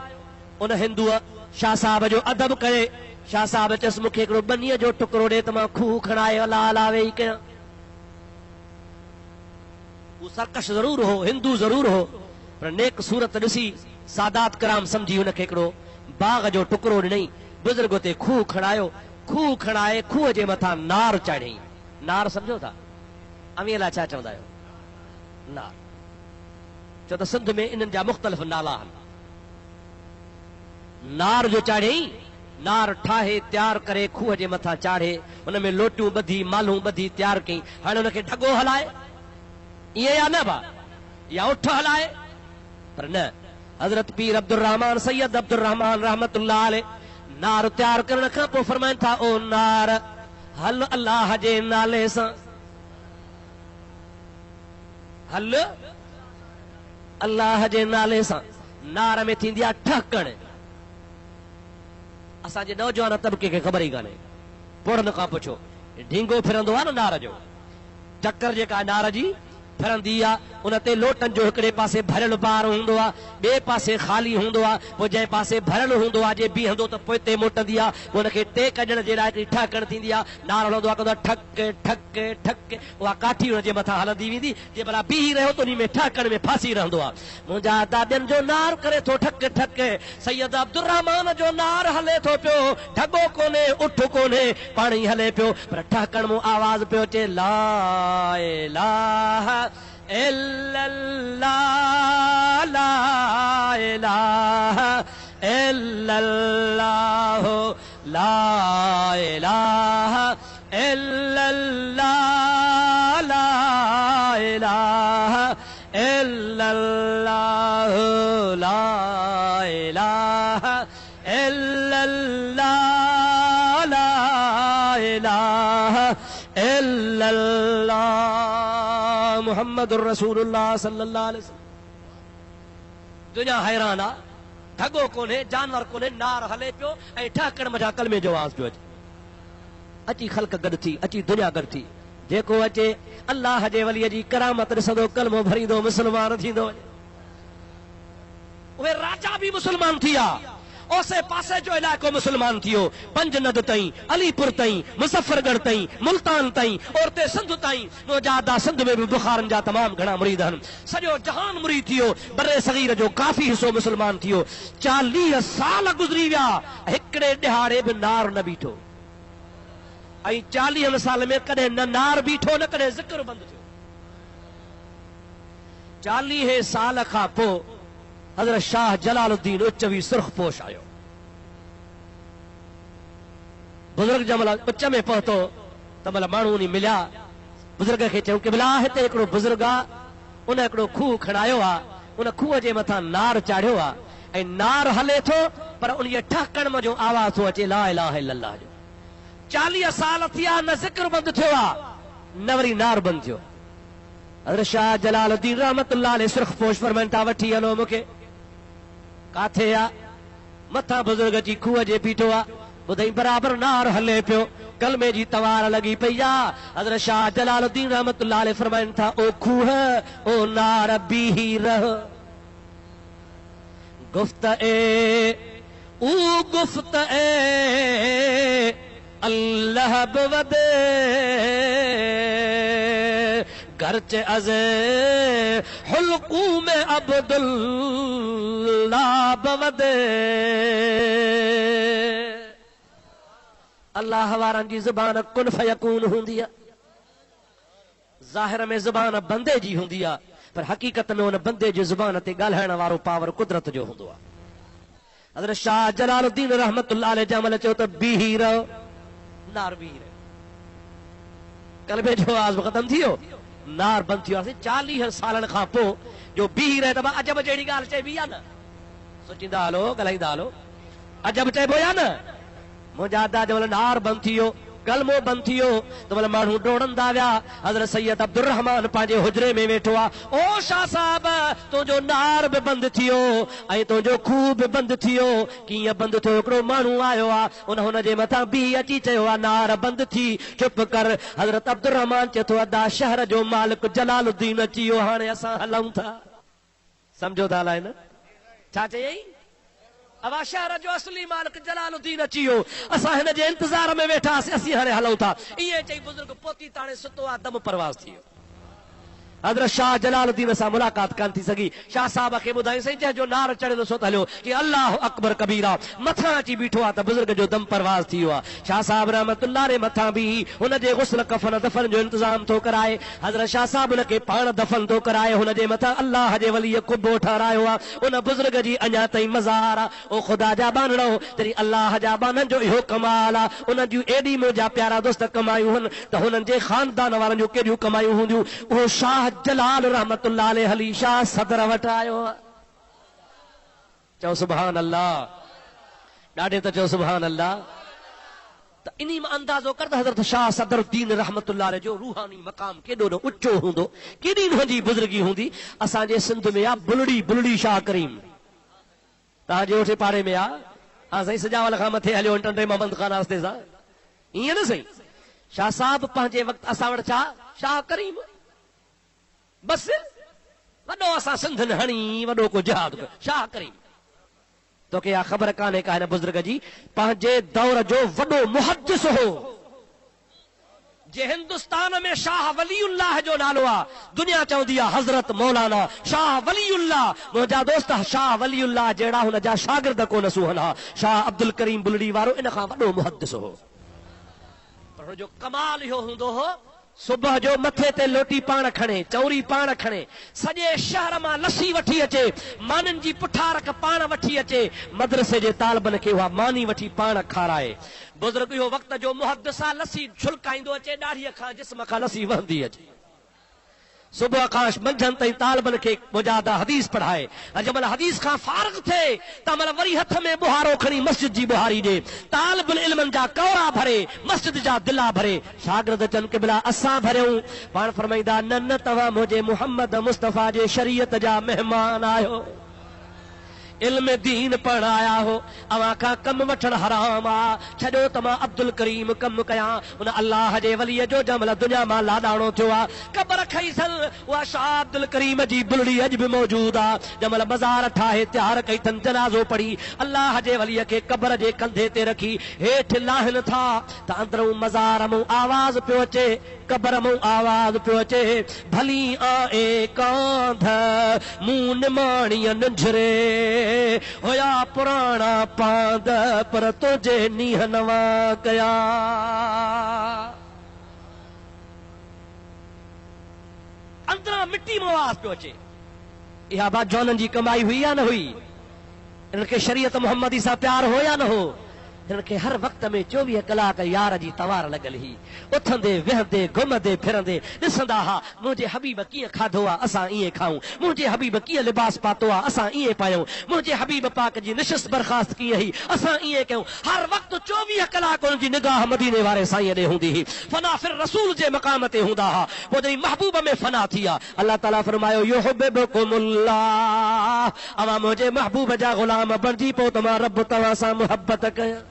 उन हिंदूअ शाह साहब जो अदब करे। शाह साहब चयसि मूंखे हिकिड़ो बनीअ जो टुकड़ो ॾे त मां खूह खणाए अला अला वेही कयां। हू सरकश ज़रूर हो, हिंदू ज़रूर हो, पर नेक सूरत ॾिसी सादात कराम सम्झी हुनखे हिकिड़ो बाग जो टुकड़ो ॾिनई। बुज़ुर्ग ते खूह खणायो, खूह खणाए खूह जे मथां नार चाढ़ियईं। नार सम्झो था? अमीअ लाइ छा चवंदा आहियो? नार। छो त सिंध में इन्हनि जा मुख़्तलिफ़ नाला आहिनि। नार जो चाढ़ियईं, नार ठाहे तैयार करे खूह जे मथां चाढ़े हुन में लोटियूं ॿधी मालूं ॿधी तैयार कई हाणे हुनखे ढगो हलाए इहे या न भा या उठ हलाए पर न हज़रत पीर अब्दुल रहमान सैयद अब्दुल रहमान रहमतुल्लाह अलैह नार तैयार करण खां पोइ फरमाइनि था ओ नार हल अल्लाह जे नाले सां हल अल्लाह जे नाले सां नार में थींदी आहे ठहकण असांजे नौजवान तबिके खे ख़बर ई कान्हे पढ़नि खां पुछो ढींगो फिरंदो आहे न नार जो चकर जेका नार जी फिरंदी आहे उन ते लोटनि जो हिकिड़े पासे भरियल बार हूंदो आहे ॿिए पासे ख़ाली हूंदो आहे पोइ जंहिं पासे भरियल हूंदो आहे जे बीहंदो त पोइ ते मोटंदी आहे हुनखे टे कढण जे लाइ हिकिड़ी ठहकण थींदी आहे नार हलंदो आहे कंदो आहे ठक ठक ठक उहा काठी हुनजे मथां हलंदी वेंदी जे भला बीही रहियो त उन में ठहकण में फासी रहंदो आहे मुंहिंजा दादियुनि जो नार करे थो ठक ठक सैयद अब्दुल रहमान जो नार हले थो पियो ढगो कोन्हे उठ कोन्हे पाणी हले पियो पर ठहकण मूं आवाज़ पियो अचे ला इलाहा इल्लल्लाह ला इलाहा इल्लल्लाह ला इलाहा इल्लल्लाह ला इलाहा इल्लल्लाह ला इलाहा इल्लल्लाह ला इलाहा इल्लल्लाह मुहम्मदुर रसूलुल्लाह सल्लल्लाहु अलैहि वसल्लम दुनिया हैरान आहे ढगो कोन्हे जानवर कोन्हे नार हले पियो ऐं ठहकण मथां कलमे जो आवाज़ पियो अचे अची ख़ल्क़ गॾु थी अची दुनिया गॾु थी जेको अचे अल्लाह जे वलीअ जी करामत ॾिसंदो कलमो भरींदो मुस्लमान थींदो वञे उहे राजा भी मुसलमान थी विया ओसे पासे जो इलाइक़ो मुसलमान थियो पंजनद ताईं अलीपुर ताईं मुज़फ्फरगढ़ ताईं मुल्तान ताईं और ते सिंध ताईं नौजादा सिंध में भी बुखारन जा तमाम घणा मुरीद आहिनि सॼो जहान मुरीद थियो बरे सगीर जो काफ़ी हिस्सो मुसलमान थियो 40 साल गुज़री विया हिकिड़े ॾिहाड़े बि नार न बीठो ऐं 40 साल में कॾहिं न नार बीठो न कॾहिं ज़िक्र बंदि थियो 40 साल खां पोइ हज़रत शाह जलालुद्दीन उच्चवी सुर्खपोश आयो बुजुर्ग जंहिं महिल उच में पहुतो त महिल माण्हू उन मिलिया बुजुर्ग खे चयूं कि भला हिते हिकिड़ो बुजुर्ग आहे उन हिकिड़ो खूह खणायो आहे उन खूह जे मथां नार चाढ़ियो आहे ऐं नार हले थो पर उन ठहकण जो आवाज़ थो अचे ला इलाहा इल्लल्लाह जो 40 साल थिया न ज़िक्र बंदि थियो आहे न वरी नार बंदि थियो हज़रत शाह जलालुद्दीन रहमतुल्लाह अलैह सुर्खपोश फरमाइनि था वठी हलो मूंखे काथे आहे मथां बुज़ुर्ग जी खूह जे बीठो आहे ॿुधई बराबरि नार हले पियो कलमे जी तवार लगी पई आहे हज़रत शाह जलालुद्दीन रहमतुल्लाह अलैह फरमाइनि था ओ खूह ओ नार बीही रह गुफ्त ए अल्लाह बवदे गर्चे अज़े हुल्कू में अब्दुल्लाह बवदे अल्लाह वारनि जी ज़ुबान कुन फयकून हूंदी आहे ज़ाहिर में ज़ुबान बंदे जी हूंदी आहे पर हक़ीक़त में उन बंदे जी ज़ुबान ते ॻाल्हाइण वारो पावर कुदरत जो हूंदो आहे हज़रत शाह जलालुद्दीन रहमतुल्लाह अलैह जंहिं महिल चयो त बीही रहो नार बीही रहो कलमे जो आवाज़ ख़तम थी वियो नार बंदि थियो आहे 40 सालनि खां पोइ जो बीही रहे त अजब जहिड़ी ॻाल्हि चइबी आहे न सोचींदा हलो ॻाल्हाईंदा हलो अजब चइबो आहे न मुंहिंजा दादा जंहिं महिल नार बंदि थी वियो कलमो बंदि थी वियो त महिल माण्हू डोड़ंदा विया हज़रत सैयद अब्दुल रहमान पंहिंजे हुजरे में वेठो आहे ओ शाह साहब तुंहिंजो नार बि बंदि थी वियो ऐं तुंहिंजो खूह बि बंदि थी वियो कीअं बंदि थियो हिकिड़ो माण्हू आयो आहे हुनजे मथां बीह अची चयो आहे नार बंदि थी चुप कर हज़रत अब्दुल रहमान चए थो अदा शहर जो मालिक जलालुद्दीन अची वियो हाणे असां हलूं था सम्झो था अलाए न छा चयई अवा शहर जो असली मालिक जलालुद्दीन अची वियो असां हिन जे इंतज़ार में वेठासीं असीं हाणे हलूं था इएं चई बुज़ुर्ग पोती ताणे सुतो आहे दम परवाज़ थी वियो हज़रत शाह जलालुद्दीन सां मुलाक़ात कान थी सघी। शाह साहब खे ॿुधाई साईं जंहिंजो नार चढ़े थो सो त हलियो कि अल्लाह अकबर कबीरा, मथां अची बीठो आहे त बुज़ुर्ग जो दम परवाज़ थी वियो आहे। शाह साहब रहमतुल्लाह अलैहि मथां बि हुनजे गुस्ल कफन दफन जो इंतज़ाम थो कराए। हज़रत शाह साहब हुनखे पाण दफन थो कराए, हुनजे मथां अल्लाह जे वलीअ कुबो ठारायो आहे। उन बुज़ुर्ग जी अञा ताईं मज़ार आहे। ओ ख़ुदा जा बानणो, जॾहिं अल्लाह जा बाननि जो इहो कमाल आहे, उन जूं एॾी मुंहिंजा प्यारा दोस्त कमायूं आहिनि त हुननि जे ख़ानदान वारनि जूं केॾियूं कमायूं हूंदियूं। उहो शाह जलाल रहमतुल्लाह अलैहि हली शाह सदर वटि आयो। चओ सुभान अल्लाह, ॾाढे त चओ सुभान अल्लाह। त इन मां अंदाज़ो कर त हज़रत शाह सदरुद्दीन रहमतुल्लाह अलैहि जो रूहानी मक़ाम केॾो न उचो हूंदो, केॾी हुनजी बुज़ुर्गी हूंदी। असांजे सिंध में आहे बुलड़ी बुलड़ी शाह करीम, तव्हांजे ओठे पाड़े में आहे। हा साईं, सजावल खां मथे हलियो टंडे मां बंदि खान रस्ते सां, ईअं न साईं। शाह साहब पंहिंजे वक़्तु असां वटि छा शाह करीम, बस वॾो असां सिंधनि हणी वॾो को जिहाद कयो, शाह करीम। तोखे इहा ख़बर कान्हे का हिन बुज़ुर्ग जी पंहिंजे दौर जो वॾो मुहद्दिस हो। जे हिंदुस्तान में शाह वलीउल्लाह जो नालो आहे, दुनिया चवंदी आहे हज़रत मौलाना शाह वलीउल्लाह। मुंहिंजा दोस्त शाह वलीउल्लाह जहिड़ा हुन जा शागिर्द कोन सुहन हा। शाह अब्दुल करीम बुलड़ी वारो इन खां वॾो मुहद्दिस हो। पर हुनजो कमाल इहो हूंदो हो, सुबुह जो मथे ते लोटी पाण खणे, चौरी पाण खणे, सॼे शहर मां लस्सी वठी अचे, माननि जी पुठारक पाण वठी अचे, मदरसे जे तालबनि खे उहा मानी वठी पाण खाराए। बुज़ुर्ग इहो वक़्त जो मुहद्दिस आहे, लस्सी छुलकाईंदो अचे, ॾाढीअ खां जिस्म खां लस्सी वहंदी अचे। सुबुह खां मंझंदि ताईं तालबनि खे मुजादा हदीस पढ़ाए। जंहिंमहिल हदीस खां फारिग़ थिए त महिल वरी हथ में बुहारो खणी मस्जिद जी बुहारी ॾे, तालिबुल इल्मनि जा कौरा भरे, मस्जिद जा दिला भरे। शागिर्द चन क़िबला असां भरियूं, पाण फरमाईंदा न न तव्हां मुंहिंजे मुहम्मद मुस्तफ़ा जे शरीयत जा महिमान आहियो, इल्म दीन पढ़ण आया हो, अवां खां कम वठण हराम आ। छॾो त मां अब्दुल करीम कम कयां। उन अल्लाह जे वलीअ जो जंहिंमहिल दुनिया मां लाॾाणो थियो आहे, क़बर खई सन, उहा शाह अब्दुल करीम जी बुलड़ी अॼु बि मौजूद आहे। जंहिंमहिल मज़ार ठाहे तयार कई अथनि, जनाज़ो पढ़ी अल्लाह जे वलीअ खे क़बर जे कंधे ते रखी हेठि लाहिनि था त अंदरूं मज़ार मूं आवाज़ पियो अचे, क़बर मूं आवाज़ पियो अचे, भली आए कांध मूं निमाणीअ निंझरे, होया पुराना पांद पर तुझे नीह नवा कया। अंदरां मिट्टी में आवाज़ पियो अचे। इहा बात जौननि जी कमाई हुई या न हुई? इनखे शरीयत मुहम्मदी सां प्यार हो या न हो? हिनखे हर वक़्त में 24 कलाक यार जी तवार लॻल ही, उथंदे वेहंदे घुमंदे फिरंदे ॾिसंदा हा मुंहिंजे हबीब कीअं खाधो आहे, असां ईअं खाऊं, मुंहिंजे हबीब कीअं लिबास पातो आहे, असां ईअं पायूं, मुंहिंजे हबीब पाक जी निशिस्त बर्खास्त कीअं ही, असां ईअं कयूं। हर वक़्तु 24 कलाक हुनजी निगाह मदीने वारे साईं ॾे हूंदी हुई। फना फिर रसूल जे मक़ाम ते हूंदा हा। पोइ जॾहिं महबूब में फना थी आहे, अल्लाह ताला फरमायो युहिब्बुकुमुल्लाह, अवां मुंहिंजे महबूब जा ग़ुलाम बणिजी पोइ त मां रब तव्हां सां मुहबत कयां।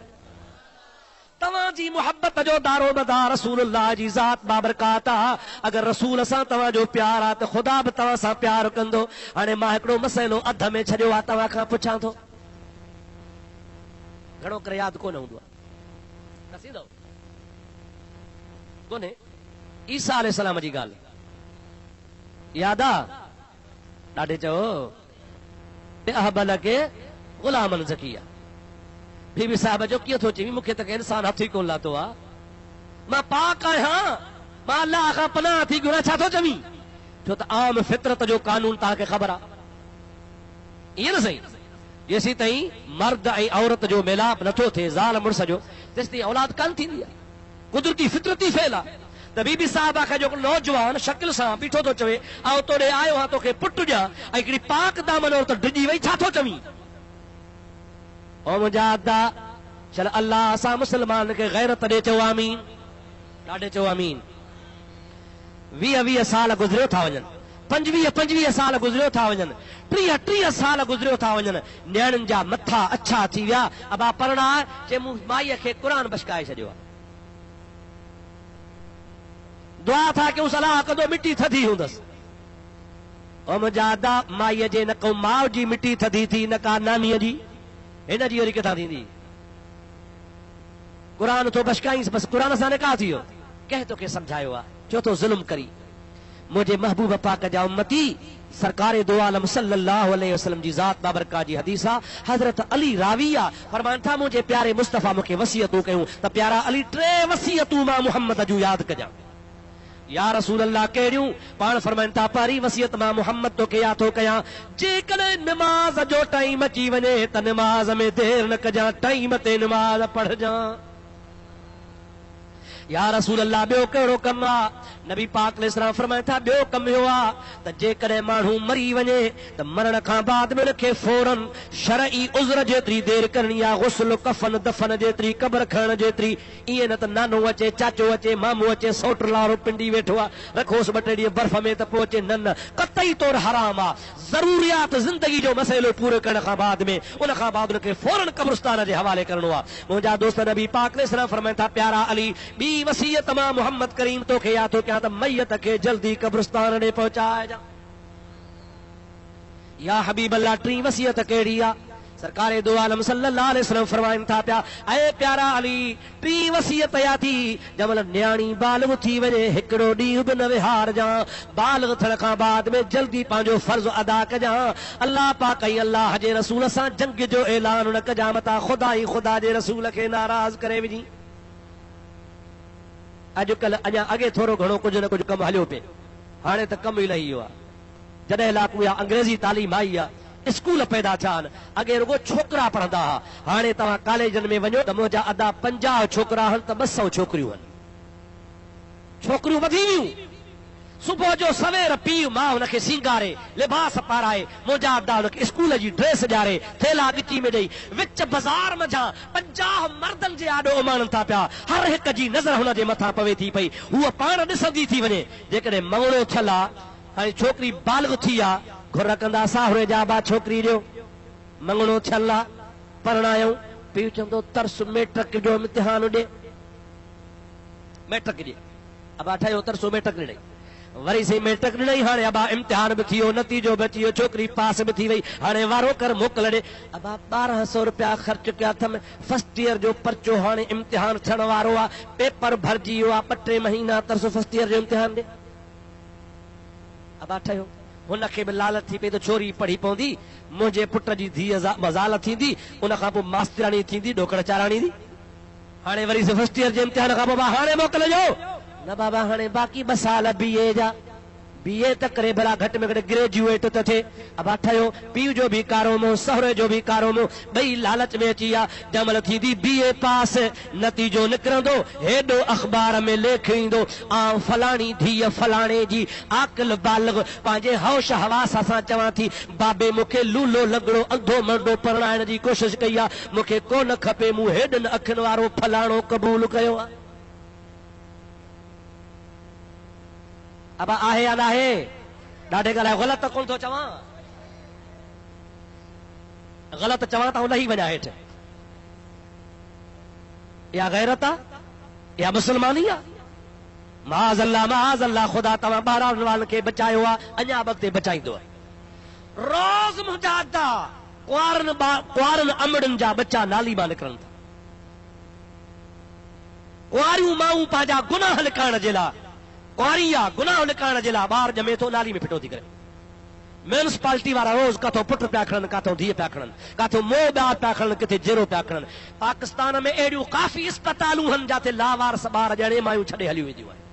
तव्हांजी मुहब्बत जो दारो मदार रसूलुल्लाह जी ज़ात बाबरकात आहे। अगर रसूल सां तव्हांजो प्यार आहे त ख़ुदा बि तव्हां सां प्यार कंदो। हाणे मां हिकिड़ो मसइलो अध में छॾियो आहे, तव्हां खां पुछां थो, घणो करे यादि कोन हूंदो आहे, कोन्हे? ईसा अलैहिस्सलाम जी ॻाल्हि यादि आहे? ॾाढे चओ अहबल खे ग़ुलामन ज़किया। बीबी साहब जो कीअं थो चई, मूंखे त इंसान हथ ई कोन लाथो आहे, मां पाक आहियां, मां अल्लाह खां पनाह थी घुरां, छा थो चवीं? छो त आम फितरत जो कानून तव्हांखे ख़बर आहे, ईअं न सही? जेसीं ताईं मर्द ऐं औरत जो मिलाप नथो थिए, ज़ाल मुड़ुस जो, तेसीं ताईं औलाद कान थींदी आहे, कुदरती फितरती फेल आहे। त बीबी साहब खे जो नौजवान शकिल सां बीठो थो चवे, ऐं तोड़े आयो हा तोखे पुटु ॾियां, ऐं हिकिड़ी पाक दामन औरत डिॼी वई, छा थो चवीं? ओ मुंहिंजा अदा चल अल्लाह असां मुस्लमान खे गैरत ॾे, चओ आमीन, ॾाढे चओ आमीन। 20-20 साल गुज़रियो था वञनि, 25-25 साल गुज़रियो था वञनि, 30-30 साल गुज़रियो था वञनि, नियाणियुनि जा मथा अछा थी विया। अबा परणा जे मूं माईअ खे क़ुरान बशकाए छॾियो आहे। दुआ था कयूं, सलाह कंदो मिटी थधी हूंदसि। ओ मुंहिंजा अदा माईअ जे न को माउ जी मिटी थधी थी, न का नानीअ जी, हिन जी वरी किथां थींदी? क़ुरान तो बशकाईंसि, बसि क़ुरान सां निकाह थी वियो। कंहिं तोखे सम्झायो आहे, चो तो ज़ुल्म करी, मुझे महबूब पाक जा उम्मती सरकार दो आलम सल्लल्लाहु अलैहि वसल्लम जी ज़ात बाबरका जी हदीसा हजरत अली राविया फरमान था मुझे प्यारे मुस्तफ़ा मुखे वसीयतूं कयूं त प्यारा अली टे वसीयतूं मां मुहम्मद जूं याद कजा या रसूल अल्लाह कहिड़ियूं पाण फरमाइनि था पहिरीं वसियत मां मुहम्मद तोखे याद थो कयां जेकॾहिं निमाज़ जो टाइम अची वञे त निमाज़ में देर न कजां टाइम ते निमाज़ पढ़जां या रसूल अल्लाह ॿियो कहिड़ो कमु आहे नबी पाक अलैहिस्सलाम फरमाइनि था ॿियो कमु इहो आहे त जेकॾहिं माण्हू मरी वञे त मरण खां बाद में उनखे फौरन शरई उज़र जेतिरी देर करणी आहे गुस्ल कफन दफन जेतिरी क़ब्र खणण जेतिरी ईअं न त नानो अचे चाचो अचे मामू अचे सौट लारो पिंडी वेठो आहे रखोसि ॿ टे ॾींहं बर्फ़ में त पोइ अचे न क़तई तौर हराम आहे ज़रूरियात ज़िंदगी जो मसइलो पूरो करण खां बाद में उन खां बाद उनखे फौरन क़ब्रिस्तान जे हवाले करणो आहे मुंहिंजा दोस्त नबी पाक अलैहिस्सलाम फरमाइनि था प्यारा अली ॿी वसीयत मां मुहम्मद करीम तोखे याद थो कयां त मैयत खे जल्दी क़ब्रिस्तान ॾे पहुचाइजां या हबीब अल्लाह टी वसीयत कहिड़ी आहे सरकार दो आलम सल्लल्लाहु अलैहि वसल्लम फरमाइनि था पिया ऐं प्यारा अली टी वसीयत या थी जंहिंमहिल न्याणी बालिग़ थी वञे हिकिड़ो ॾींहुं बि न विहारजां बालिग़ थियण खां बाद में जल्दी पंहिंजो फर्ज़ अदा कजां अल्लाह पाक ऐं अल्लाह जे रसूल सां जंग जो ऐलान न कजां मता ख़ुदा ई ख़ुदा जे रसूल खे नाराज़ करे विझी अॼुकल्ह अञा अॻे थोरो घणो कुझु न कुझु कमु हलियो पिए हाणे त कमु ई लही वियो आहे जॾहिं लाकू या अंग्रेज़ी तालीम आई आहे स्कूल पैदा थिया आहिनि अॻे रुगो छोकिरा पढ़ंदा हुआ हाणे तव्हां कॉलेजनि में वञो त मुंहिंजा अदा 50 छोकिरा आहिनि त 200 छोकिरियूं आहिनि छोकिरियूं वधी वियूं सुबुह जो सवेर पीउ मां हुनखे सींगारे लिबास पाराए मुंहिंजा अदा हुनखे स्कूल जी ड्रेस ॾियारे थेला गिची में ॾेई विच बाज़ार मंझां 50 मर्दनि जे आॾो उमाणनि था पिया हर हिक जी नज़र हुनजे मथां पवे थी पई हूअ पाण ॾिसंदी थी वञे जेकॾहिं मङणो थियल आहे हाणे छोकिरी बालिग़ थी आहे घुर कंदा साहुरे जा बा छोकिरी ॾियो मङणो थियल आहे परणायूं पीउ चवंदो तरस मेट्रिक जो इम्तिहान ॾे मैट्रिक ॾे अबा ठहियो तरसो मैट्रिक ॾे वरी से मेट्रिक ॾिनई हाणे अबा इम्तिहान बि थी वियो नतीजो बि अची वियो छोकिरी पास बि थी वई हाणे वारो कर मोकल ॾे अबा 1200 रुपया ख़र्च कया अथमि फर्स्ट ईयर जो पर्चो हाणे इम्तिहान थियण वारो आहे पेपर भरिजी वियो आहे 2-3 महीना तरस फर्स्ट ईयर जो इम्तिहान ॾे अबा ठहियो हुनखे बि लालच थी पई त छोरी पढ़ी पवंदी मुंहिंजे पुट जी धीअ मज़ाल थींदी उन खां पोइ मास्तराणी थींदी ॾोकड़ चाराणी थी हाणे वरी से फर्स्ट ईयर जे इम्तिहान खां पोइ बाबा हाणे मोकिलिजो न बाबा हाणे बाक़ी 2 साल बीए जा बीए त करे भला घटि में घटि ग्रेजुएट त थिए अबा ठहियो पीउ जो भी कारो मुंहुं सहुरे जो भी कारो मुंहुं ॿई लालच में अची विया जंहिंमहिल थींदी बीए पास नतीजो निकिरंदो हेॾो अख़बार में लेख ईंदो आउं फलाणी धीअ फलाणे जी आकिल बालिग़ पंहिंजे होश हवास सां चवां थी बाबे मूंखे लूलो लंगड़ो अंधो मंडो परणाइण जी कोशिशि कई आहे मूंखे कोन खपे मूं हेॾनि अखियुनि वारो फलाणो क़बूल कयो आहे अब आहे या नाहे ॾाढे ॻाल्हाए ग़लति त कोन थो चवां ग़लति चवां त लही वञा हेठि या गैरत आहे या मुसलमानी आहे माज़ अल्लाह ख़ुदा तव्हां ॿारनि वारनि खे बचायो आहे अञा अॻिते बचाईंदो रोज़ मुंहिंजा अदा कुंवारनि अमड़नि जा बच्चा नाली मां निकिरनि था कुंवारियूं माऊं पंहिंजा गुनाह लिकाइण जे लाइ कुआरी आहे गुनाह लिकाइण जे लाइ ॿार ॼमे थो नाली में फिटो थी करे म्यूनिसिपालिटी वारा रोज़ काथो पुट पिया खणनि काथो धीअ पिया खणनि काथो मोह ॿार पिया खणनि किथे जेरो पिया खणनि पाकिस्तान में अहिड़ियूं काफ़ी इस्पतालूं आहिनि जिते लावारस ॿार ॼणे मायूं छॾे हली वेंदियूं आहिनि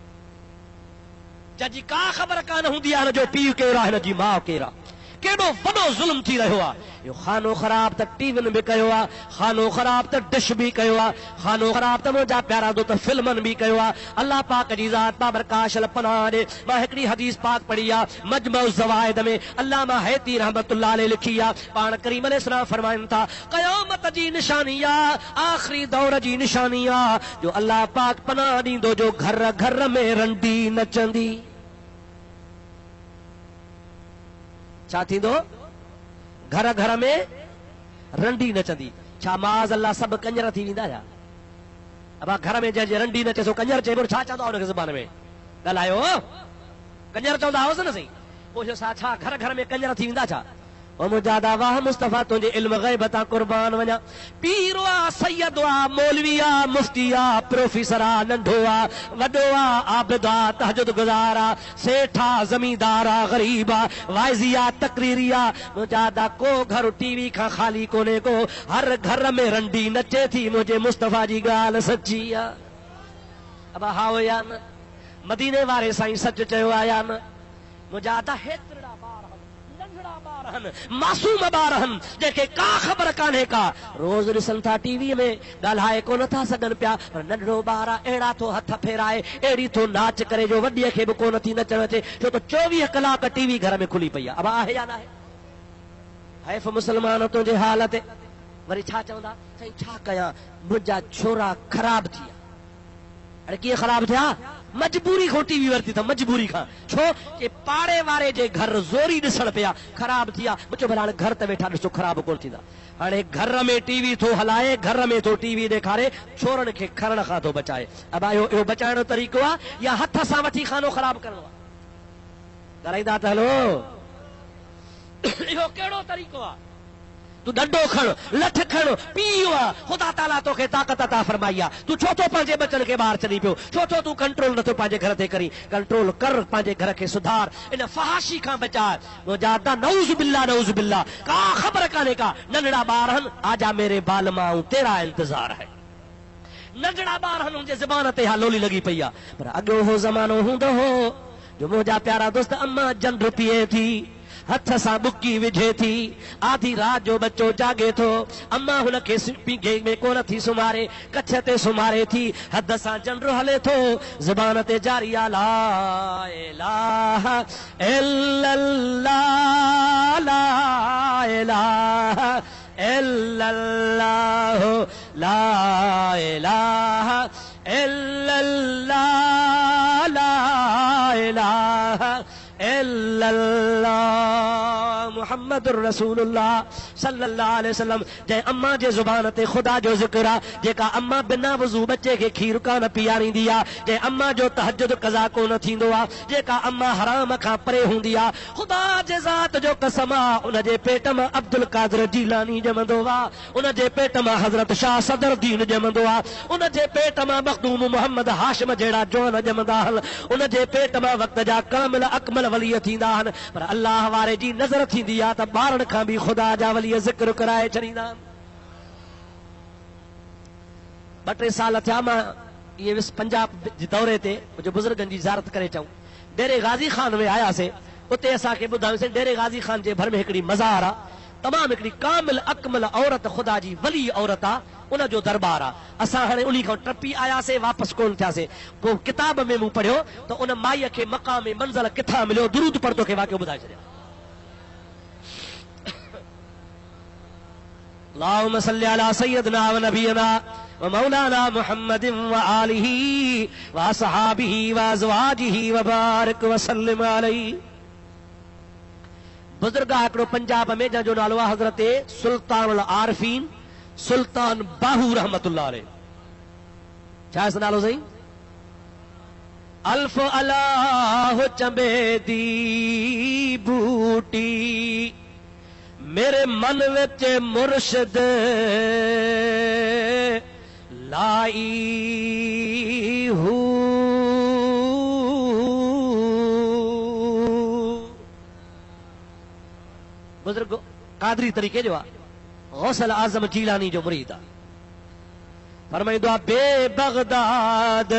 जंहिंजी का ख़बर कान हूंदी आहे हिन जो पीउ केरु आहे हिन जी माउ केरु आहे केॾो वॾो ज़ुल्म थी रहियो आहे इहो खानो ख़राब त टीवियुनि बि कयो आहे खानो ख़राब त डिश बि कयो आहे खानो ख़राब त मुंहिंजा प्यारा दोस्त फिल्मनि बि कयो आहे अल्लाह पाक जी ज़ात बाबरकाश पनाह ॾे मां हिकिड़ी हदीस पाक पढ़ी आहे मजमउ ज़वाइद में अल्लामा हैती रहमतुल्लाह अलैह लिखी आहे पाण करीम अलैहिस्सलाम फरमाइनि था क़यामत जी निशानी आहे आख़िरी दौर जी निशानी आहे जो अल्लाह पाक पनाह ॾींदो जो घर घर में रंडी नचंदी छा थींदो घर घर में रंडी नचंदी छा माज़ अल्लाह सभु कंजर थी वेंदा छा अब घर में जंहिंजे रंडी नचे सो कंजर चइबो छा चवंदा हुनखे ज़बान में ॻाल्हायो कंजर चवंदा हुअसि न सही पोइ छा घर घर में कंजर थी वेंदा छा ओ मुजादा वाह मुस्तफा तुझे इल्म गैब ता कुर्बान वञा। पीर आ, सैयद आ, मौलवी आ, मुफ्ती आ, प्रोफेसर आ, नंढो आ, वॾो आ, आबिद आ, तहजुद गुज़ार आ, सेठ आ, ज़मींदार आ, गरीब आ, वाइज़ी आ, तकरीरी आ। मुजादा को घर टीवी खां ख़ाली कोन्हे को, हर घर में रंडी नचे थी, मुझे मुस्तफा जी ॻाल्हि सची आ। अब हाओ या न, मदीने वारे साईं सच चयो आ या न। मुजादा हेतिरा मासूम ॿार आहिनि जंहिंखे का ख़बर कान्हे का, रोज़ ॾिसनि था टीवीअ में, ॻाल्हाए कोन था सघनि पिया, पर नंढड़ो ॿार आहे अहिड़ा थो हथ फेराए, अहिड़ी थो नाच करे जो वॾीअ खे बि कोन थी नचण अचे, छो त 24 कलाक टीवी घर में खुली पई आहे। अब आहे या न आहे? हैफ़ मुस्लमान तुंहिंजे हाल ते। वरी छा चवंदा, साईं छा कयां, मुंहिंजा छोरा ख़राब थी विया। अरे कीअं ख़राब थिया? मजबूरी खां टीवी वरिती अथऊं, मजबूरी खां। छो कि पाड़े वारे जे घर ज़ोरी ॾिसण पिया, ख़राब थी विया। मुंहिंजो भला हाणे घर त वेठा ॾिसो, ख़राब कोन थींदा। हाणे घर में टीवी थो हलाए, घर में थो टीवी ॾेखारे, छोरनि खे खरण खां थो बचाए। अब इहो बचाइण जो तरीक़ो आहे या हथ सां वठी खानो ख़राब करणो आहे? ॻाल्हाईंदा त हलो, इहो कहिड़ो तरीक़ो आहे? तू डंडो खण, लठ खण, पीउ आहे, ख़ुदा ताला तोखे ताक़त अता फरमाई आहे, तू छो थो पंहिंजे बचनि खे ॿाहिरि छॾी पियो? छो थो तू कंट्रोल नथो पंहिंजे घर ते करी? कंट्रोल कर, पंहिंजे घर खे सुधार, इन फहाशी खां बचाए। मुजादा नऊज़ बिल्ला, नऊज़ बिल्ला, का ख़बर कान्हे का, नंढड़ा ॿार आहिनि, आजा मेरे बाल मां तेरा इंतज़ार है। नंढड़ा ॿार आहिनि, उनजे ज़बान ते हा लोली लॻी पई आहे। पर अॻो हो ज़मानो हूंदो हो जो मुंहिंजा प्यारा दोस्त, अम्मा जंड पीए थी, हथ सां बुकी विझे थी, आधी रात जो बच्चो जागे थो, अम्मा हुनखे पीघे में कोन थी सुम्हारे, कच्छ ते सुम्हारे थी, हद सां जंड्रो हले थो, ज़बान ते जारी आ ला इलाहा इल्लल्लाह, ला इलाहा इल्लल्लाह, ला इलाहा इल्लल्लाह, ला इलाहा इल्लल्लाह मुहम्मदुर रसूलुल्लाह सल्लल्लाहु अलैहि वसल्लम। जंहिं अम्मा जे ज़ुबान ते ख़ुदा जो ज़िक्र आहे, जेका अम्मा बिना वज़ू बच्चे खे खीर कान पीआरींदी आहे, जंहिं अम्मा जो तहज्जुद क़ज़ा कोन थींदो आहे, जेका अम्मा हराम खां परे हूंदी आहे, ख़ुदा जे ज़ात जो कसम आहे, उन जे पेट मां अब्दुल कादिर जीलानी ॼमंदो आहे, उन जे पेट मां हज़रत शाह सदर दीन ॼमंदो आहे, उन जे पेट मां मखदूम मोहम्मद हाशिम जहिड़ा जवान ॼमंदा आहिनि, उन जे पेट मां वक़्त जा कामिल अकमल वलीअ थींदा आहिनि। पर अल्लाह वारे जी नज़र थींदी आहे त ॿारनि खां बि ख़ुदा जा वलीअ ज़िक्र कराए छॾींदा आहिनि। 2-3 साल थिया मां इहे पंजाब जे दौरे ते मुंहिंजे बुज़ुर्गनि जी ज़ियारत करे अचूं, डेरे गाज़ी खान में आयासीं। उते असांखे ॿुधायोसीं डेरे गाज़ी खान जे भर में हिकिड़ी मज़ार आहे, तमामु हिकिड़ी कामिल अकमल औरत, ख़ुदा जी वली औरत आहे, उन जो दरबार आहे। असां हाणे उन खां टपी आयासीं, वापसि कोन थियासीं। पोइ किताब में मूं पढ़ियो त उन माईअ खे मक़ाम मंज़िल किथां मिलियो, दुरूद पढ़ तोखे वाक़ियो ॿुधाए छॾिया। अल्लाहुम्मा सल्ली अला सय्यदना व नबीना व मौलाना मुहम्मदिन व आलिही व असहाबिही व अज़वाजिही व बारिक व सल्लिम अलैहि। बुजुर्ग आहे हिकिड़ो पंजाब में, जंहिंजो नालो आहे हज़रत सुल्तानुल आरिफीन सुल्तान बाहू रहमतुल्लाह अलैह। छा इस नालो सही? अल्फ अलाह चंबे दी बूटी, मेरे मन विच मुर्शिद लाई हू। बुजुर्ग कादरी तरीक़े जो आहे, गौसल आज़म जीलानी जो मुरीद आहे। फरमाईंदो आहे बे बगदाद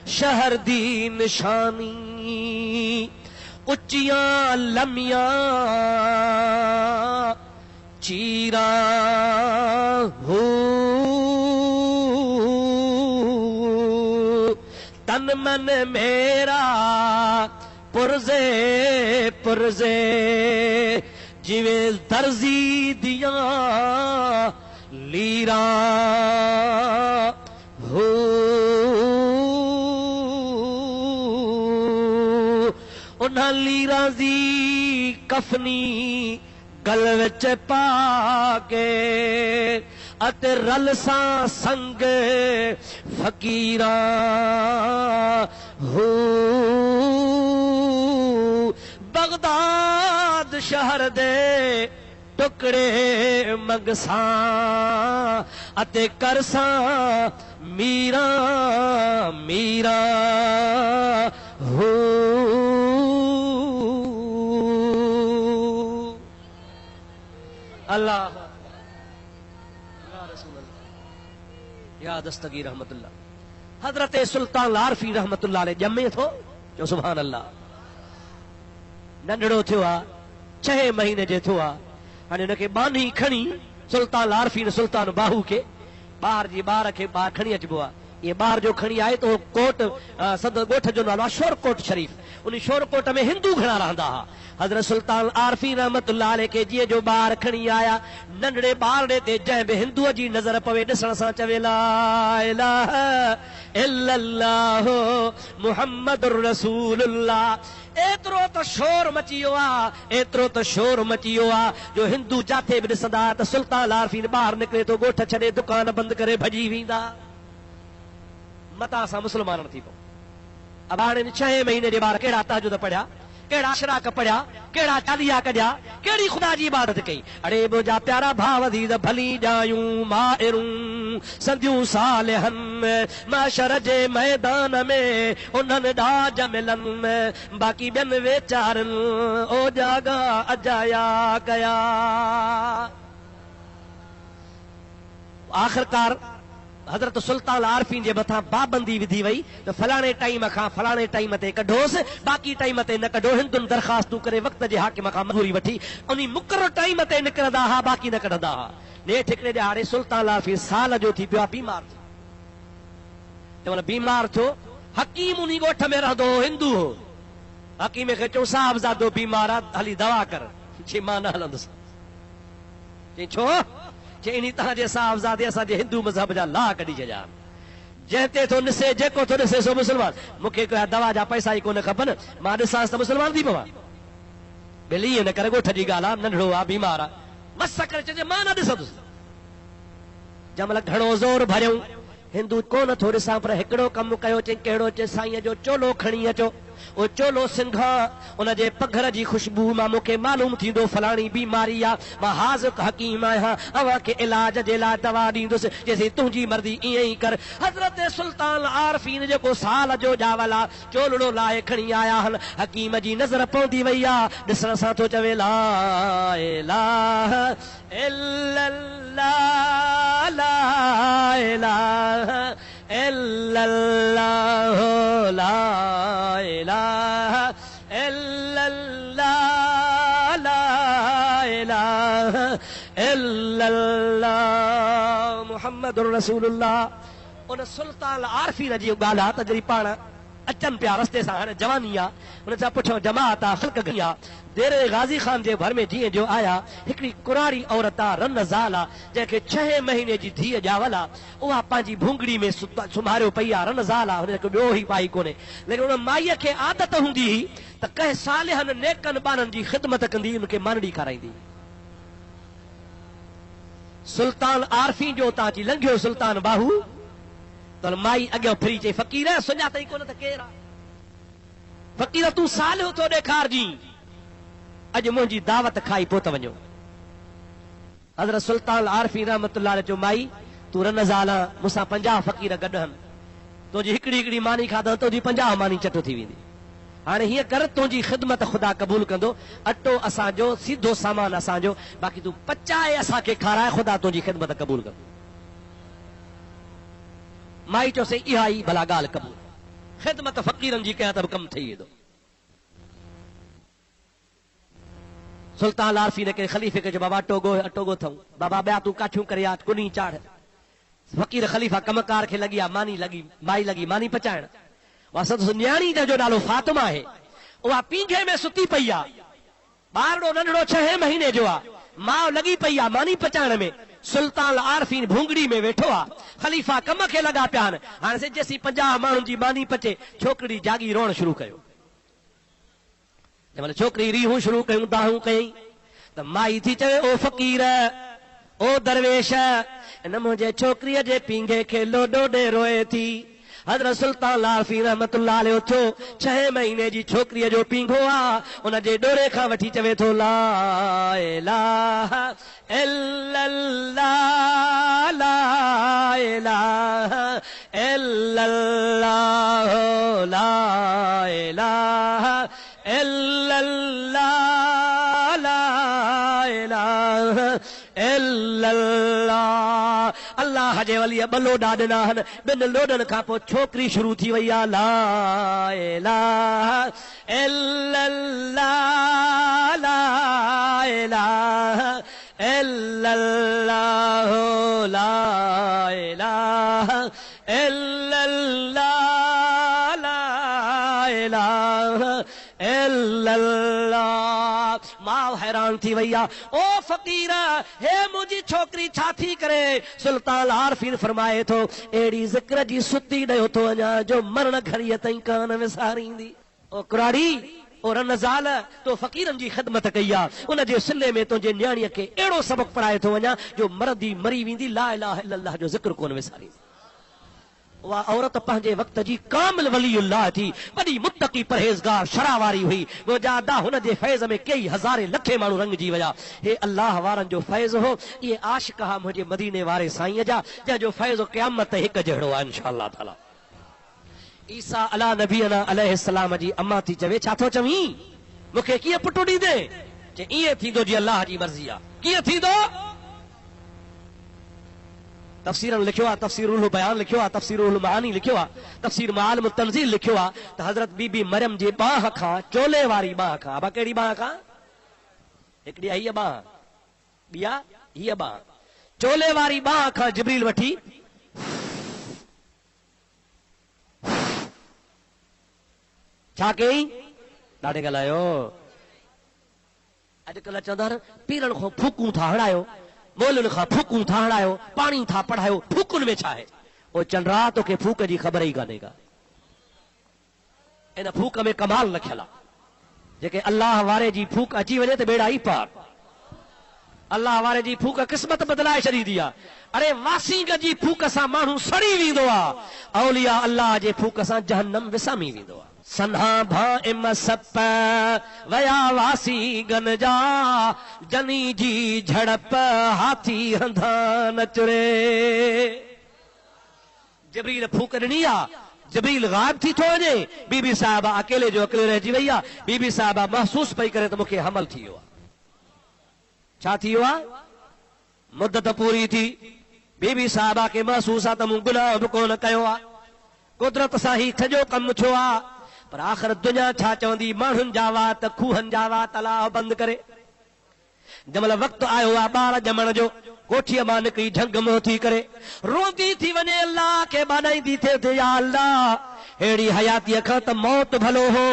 शहर दी निशानी, उच्चियां लमियां चीरा हो, तन मन मेरा पुरजे पुरजे, जिवें दर्जी दिया लीरा हो। उन्हां लीरा दी कफनी गल विच पाके, अते रल सां संग फकीरा हो। बगदाद शहर दे टुकड़े मंगसां अते करसां मीरा मीरा हो। अल्लाह या दस्तगीर रहमतुल्लाह। हजरत सुल्तान आरफी रहमतुल्लाह ने जमे थो जो सुभान अल्लाह नंढड़ो थियो आ 6 महीने जे थियो आ। हाणे हुनखे बानी खणी सुल्तान आरफी ने सुल्तान बाहू के ॿार जी ॿार खे ॿार खणी अचबो आहे। ये ॿार जो खणी आए तो कोट सद ॻोठ जो नालो आहे शोरकोट शरीफ। उन शोरकोट में हिंदू घणा रहंदा हुआ। हज़रत सुल्तान आरफी रहमतुल्लाह अलैह के जीअं जो ॿार खणी आया नंढड़े ॿारड़े ते जंहिं बि हिंदूअ जी नज़र पवे ॾिसण सां चवे ला इलाहा इल्लल्लाह मुहम्मदुर रसूलुल्लाह। एतिरो त शोर मची वियो आहे, एतिरो त शोर मची वियो आहे जो हिंदू जाथे बि ॾिसंदा त सुल्तान आरफी ॿाहिरि निकिरे थो ॻोठ छॾे दुकान बंदि करे भॼी वेंदा। मतां सां मुस्लमान थी पओ। अब हाणे 6 महीने जे ॿार कहिड़ा तहजुद पढ़िया, कहिड़ा अशराक पढ़िया, कहिड़ा चालिया कढिया, कहिड़ी ख़ुदा जी इबादत कई। अड़े मुंहिंजा प्यारा भाउ अज़ीज़ भली जायूं माहिरूं संधियूं सालिहन माशर जे मैदान में उन्हनि ॾाज मिलन बाक़ी ॿियनि वेचारनि ओ जागा अजाया कया। आख़िरकार हज़रत सुल्तान आरफी जे मथां पाबंदी विधी वई त फलाणे टाइम खां फलाणे टाइम ते कढोसि, बाक़ी टाइम ते न कढो। हिंदुनि दरख़्वास्तूं करे वक़्त जे हाकिम खां मंज़ूरी वठी उन मुक़ररु टाइम ते निकिरंदा हुआ, बाक़ी न कढंदा हुआ। नेठि हिकिड़े ॾियारे सुल्तान आरफी साल जो थी पियो आहे, बीमार थियो। जंहिंमहिल बीमार थियो हकीम उन ॻोठ में रहंदो हो, हिंदू हो। हकीम खे चयो साहिबज़ादो बीमार आहे, हली दवा कर। चई मां न हलंदुसि। चई छो? इन तव्हांजे साहिबज़ादे असांजे हिंदू मज़हब जा ला कढी छॾिया। जंहिं ते थो ॾिसे जेको थो ॾिसे सो मुस्लमान। मूंखे दवा जा पैसा ई कोन खपनि, मां ॾिसांसि त मुस्लमान थी पवां। बिली ईअं न करे ॻोठ जी ॻाल्हि आहे, नंढड़ो आहे, बीमार आहे, मस करे चइजे मां न ॾिसंदुसि। जंहिंमहिल घणो ज़ोर भरियऊं हिंदू कोन थो ॾिसां, पर हिकिड़ो कमु कयो। चई कहिड़ो? चई साईं जो चोलो खणी अचो। वो चोलो सिंघा उनजे पघर जी खुशबू मां मूंखे मालूम थींदो फलाणी बीमारी आहे। मां हाज़िक हकीम आहियां, अव्हां खे इलाज जे लाइ दवा ॾींदुसि। चइसि तुंहिंजी मर्ज़ी ईअं ई कर। हज़रत सुल्तान आरफीन जेको साल जो ॼावल आहे चोलड़ो लाहे खणी आया आहिनि। हकीम जी नज़र पवंदी वई आहे, ॾिसण सां थो चवे ला इलाहा इल्लल्लाह ला इलाहा इल्लल्लाह ला इलाहा इल्लल्लाह ला इलाहा इल्लल्लाह मुहम्मदुर रसूलुल्लाह। उन सुल्तान आरफी जी ॻाल्हि आहे त जॾहिं पाण अचनि पिया रस्ते सां, हाणे जवानी आहे, हुन सां पुछो जमात आहे, ख़ल्क़ घणी आहे। देरे गाज़ी खान जे घर में जीअं जो आया हिकिड़ी कुराड़ी औरत आहे, रन ज़ाल आहे, जंहिंखे 6 महीने जी धीअ ॼावल आहे। उहा पंहिंजी भूंगड़ी में सुम्हारियो पई आहे, रन ज़ाल आहे, हुनखे ॿियो ई पाई कोन्हे। लेकिन हुन माईअ खे आदत हूंदी हुई त कंहिं सालिहनि नेकनि ॿारनि जी ख़िदमत कंदी, हुनखे मानड़ी खाराईंदी। सुल्तान आरफी जो उतां अची लंघियो सुल्तान बाहू त माई अॻियां फिरी चई फ़क़ीर सुञातई कोन त केरु आहे? फ़क़ीर तूं सालियो थो ॾेखारजी, अॼु मुंहिंजी दावत खाई पोइ त वञो। हज़रत सुल्तान आरफी रहमतुल्लाह अलैह चयो माई तूं रन ज़ाल मूंसां 50 फ़क़ीर गॾु आहिनि, तुंहिंजी हिकिड़ी हिकिड़ी मानी खाधो तुंहिंजी 50 मानी चट थी वेंदी। हाणे हीअं कर तुंहिंजी ख़िदमत ख़ुदा क़बूल कंदो, अटो असांजो, सीधो सामान असांजो, बाक़ी तूं पचाए असांखे खाराए, ख़ुदा तुंहिंजी ख़िदमत क़बूल कंदो। माई चयोसि इहा ई भला ॻाल्हि क़बूल, ख़िदमत फ़क़ीरनि जी कयां त बि कमु ठही वेंदो। सुल्तान आरफी ने के खलीफ़े के जो बाबा अटो गो थऊं, बाबा ॿिया तूं काठियूं करे आ कुनी चाढ़। फ़क़ीर खलीफ़ा कमकार खे लॻी आहे, मानी लॻी, माई लॻी मानी पचाइण। न्याणी जो नालो फातिमा आहे, उहा पींघे में सुती पई आहे, ॿारड़ो नंढड़ो 6 महीने जो आहे, माउ लॻी पई आहे मानी पचाइण में। सुल्तान आरफी भूंगड़ी में वेठो आहे, खलीफ़ा कम खे लॻा पिया आहिनि। हाणे जेसीं 50 माण्हुनि जी मानी पचे, छोकिरी जागी रोअण शुरू कयो। जंहिंमहिल छोकिरी रीहूं शुरू कयूं, दाहूं कयईं त माई थी चवे ओ फ़क़ीर ओ दरवेश, इन मुंहिंजे छोकिरीअ जे पींघे खे लोॾो ॾे रोए थी। हज़रत सुल्तान लारफ़ी रहमतुल्लाह अलैहि उथो 6 महीने जी छोकिरीअ जो पींघो आ उन जे डोरे खां वठी चवे थो ला इलाहा इल्लल्लाह ला इलाहा इल्लल्लाह ला इलाहा इल्लल्लाह ला इलाहा इल्लल्लाह। अल्लाह जे वली ॿ लोॾा ॾिना आहिनि, ॿिनि लोॾनि खां पोइ छोकिरी शुरू थी वई आहे ला इलाहा इल्लल्लाह ला इलाहा इल्लल्लाह ला इलाहा इल्लल्लाह ला इलाहा इल्लल्लाह। मां हैरान थी वई आहे, ओ फ़क़ीर हे मुंहिंजी छोकिरी छा थी करे? सुल्तान आरफीन फरमाए थो अहिड़ी ज़िक्र जी सुती ॾियो थो अञा जो मरण घड़ीअ ताईं कान विसारींदी। ओ कुराड़ी ओ रनज़ाल तो फ़क़ीरनि जी ख़िदमत कई आहे, उन जे सिले में तुंहिंजे न्याणीअ खे अहिड़ो सबक़ पढ़ाए थो वञा जो मरदी मरी वेंदी ला इलाहा इल्लल्लाह जो ज़िक्र कोन विसारींदी। उहा औरत पंहिंजे वक़्त जी कामिल वलीउल्लाह थी, वॾी मुत्तक़ी परहेज़गार शरावारी हुई। मुजादा हुन जे फैज़ में कई हज़ारे लखे माण्हू रंगजी विया। हे अल्लाह वारनि जो फैज़ हो, इहे आशिक़ हा मुंहिंजे मदीने वारे साईं जा, जंहिंजो फैज़ क़यामत हिकु जहिड़ो आहे इंशाअल्लाह ताला। ईसा अला नबीना अलैहिस्सलाम जी अम्मा थी चवे छा थो चवीं, मूंखे कीअं पुटु ॾींदे? जे ईअं थींदो जी अल्लाह जी मर्ज़ी आहे। कीअं थींदो? तफ़सीरन लिखियो आहे, तफ़सीरुल बयान लिखियो आहे, तफ़सीरुल मानी लिखियो आहे, तफ़सीर मालिम तंज़ील लिखियो आहे त हज़रत बीबी मरियम जे बाह खां, चोले वारी बाह खां, अब कहिड़ी बाह खां? हिकिड़ी हीअ बाह, ॿिया हीअ बाह, चोले वारी बाह खां जिब्रील वठी छा कयईं? ॾाढे ॻाल्हायो। अॼुकल्ह चवंदा पीरनि खां फूकूं था हणायो, मोलुनि खां फूकूं था हणायो, पाणी था पढ़ायो, फूकुनि में छा आहे? ओ चंड्रा तोखे फूक जी ख़बर ई कान्हे का। इन फूक में कमाल लिखियल आहे। जेके अल्लाह वारे जी फूक अची वञे त बेड़ा ई पार। अल्लाह वारे जी फूक क़िस्मत बदिलाए छॾींदी आहे। अरे वासीग जी फूक सां माण्हू सड़ी वेंदो आहे, औलिया अल्लाह जे फूक सां जहन्नम विसामी वेंदो आहे। सन्हा भाइम सप वया वासी गन जा, जनी जी झड़प हाथी हंधा नचरे। जिब्रील फूक ॾिनी आहे, जिब्रील गायब थी थो वञे, बीबी साहिबा अकेले जो अकेले रहिजी वई आहे। बीबी साहिबा महसूस पई करे त मूंखे हमल थी वियो आहे। छा थी वियो आहे? मुद्दत पूरी थी। बीबी साहिबा खे महसूस आहे त मूं गुनाह बि कोन कयो आहे, कुदरत सां ही सॼो कमु थियो आहे। पर आख़िर दुनिया छा चवंदी? माण्हुनि जा वात, खूहनि जा वात अलाह बंदि करे। जंहिंमहिल वक़्तु आयो आहे ॿार ॼमण जो, कोठीअ मां निकिरी झंग मोह थी करे रोंदी थी वञे, अल्लाह खे बाॾाईंदी थिए या अल्लाह अहिड़ी हयातीअ खां त मौत भलो हो।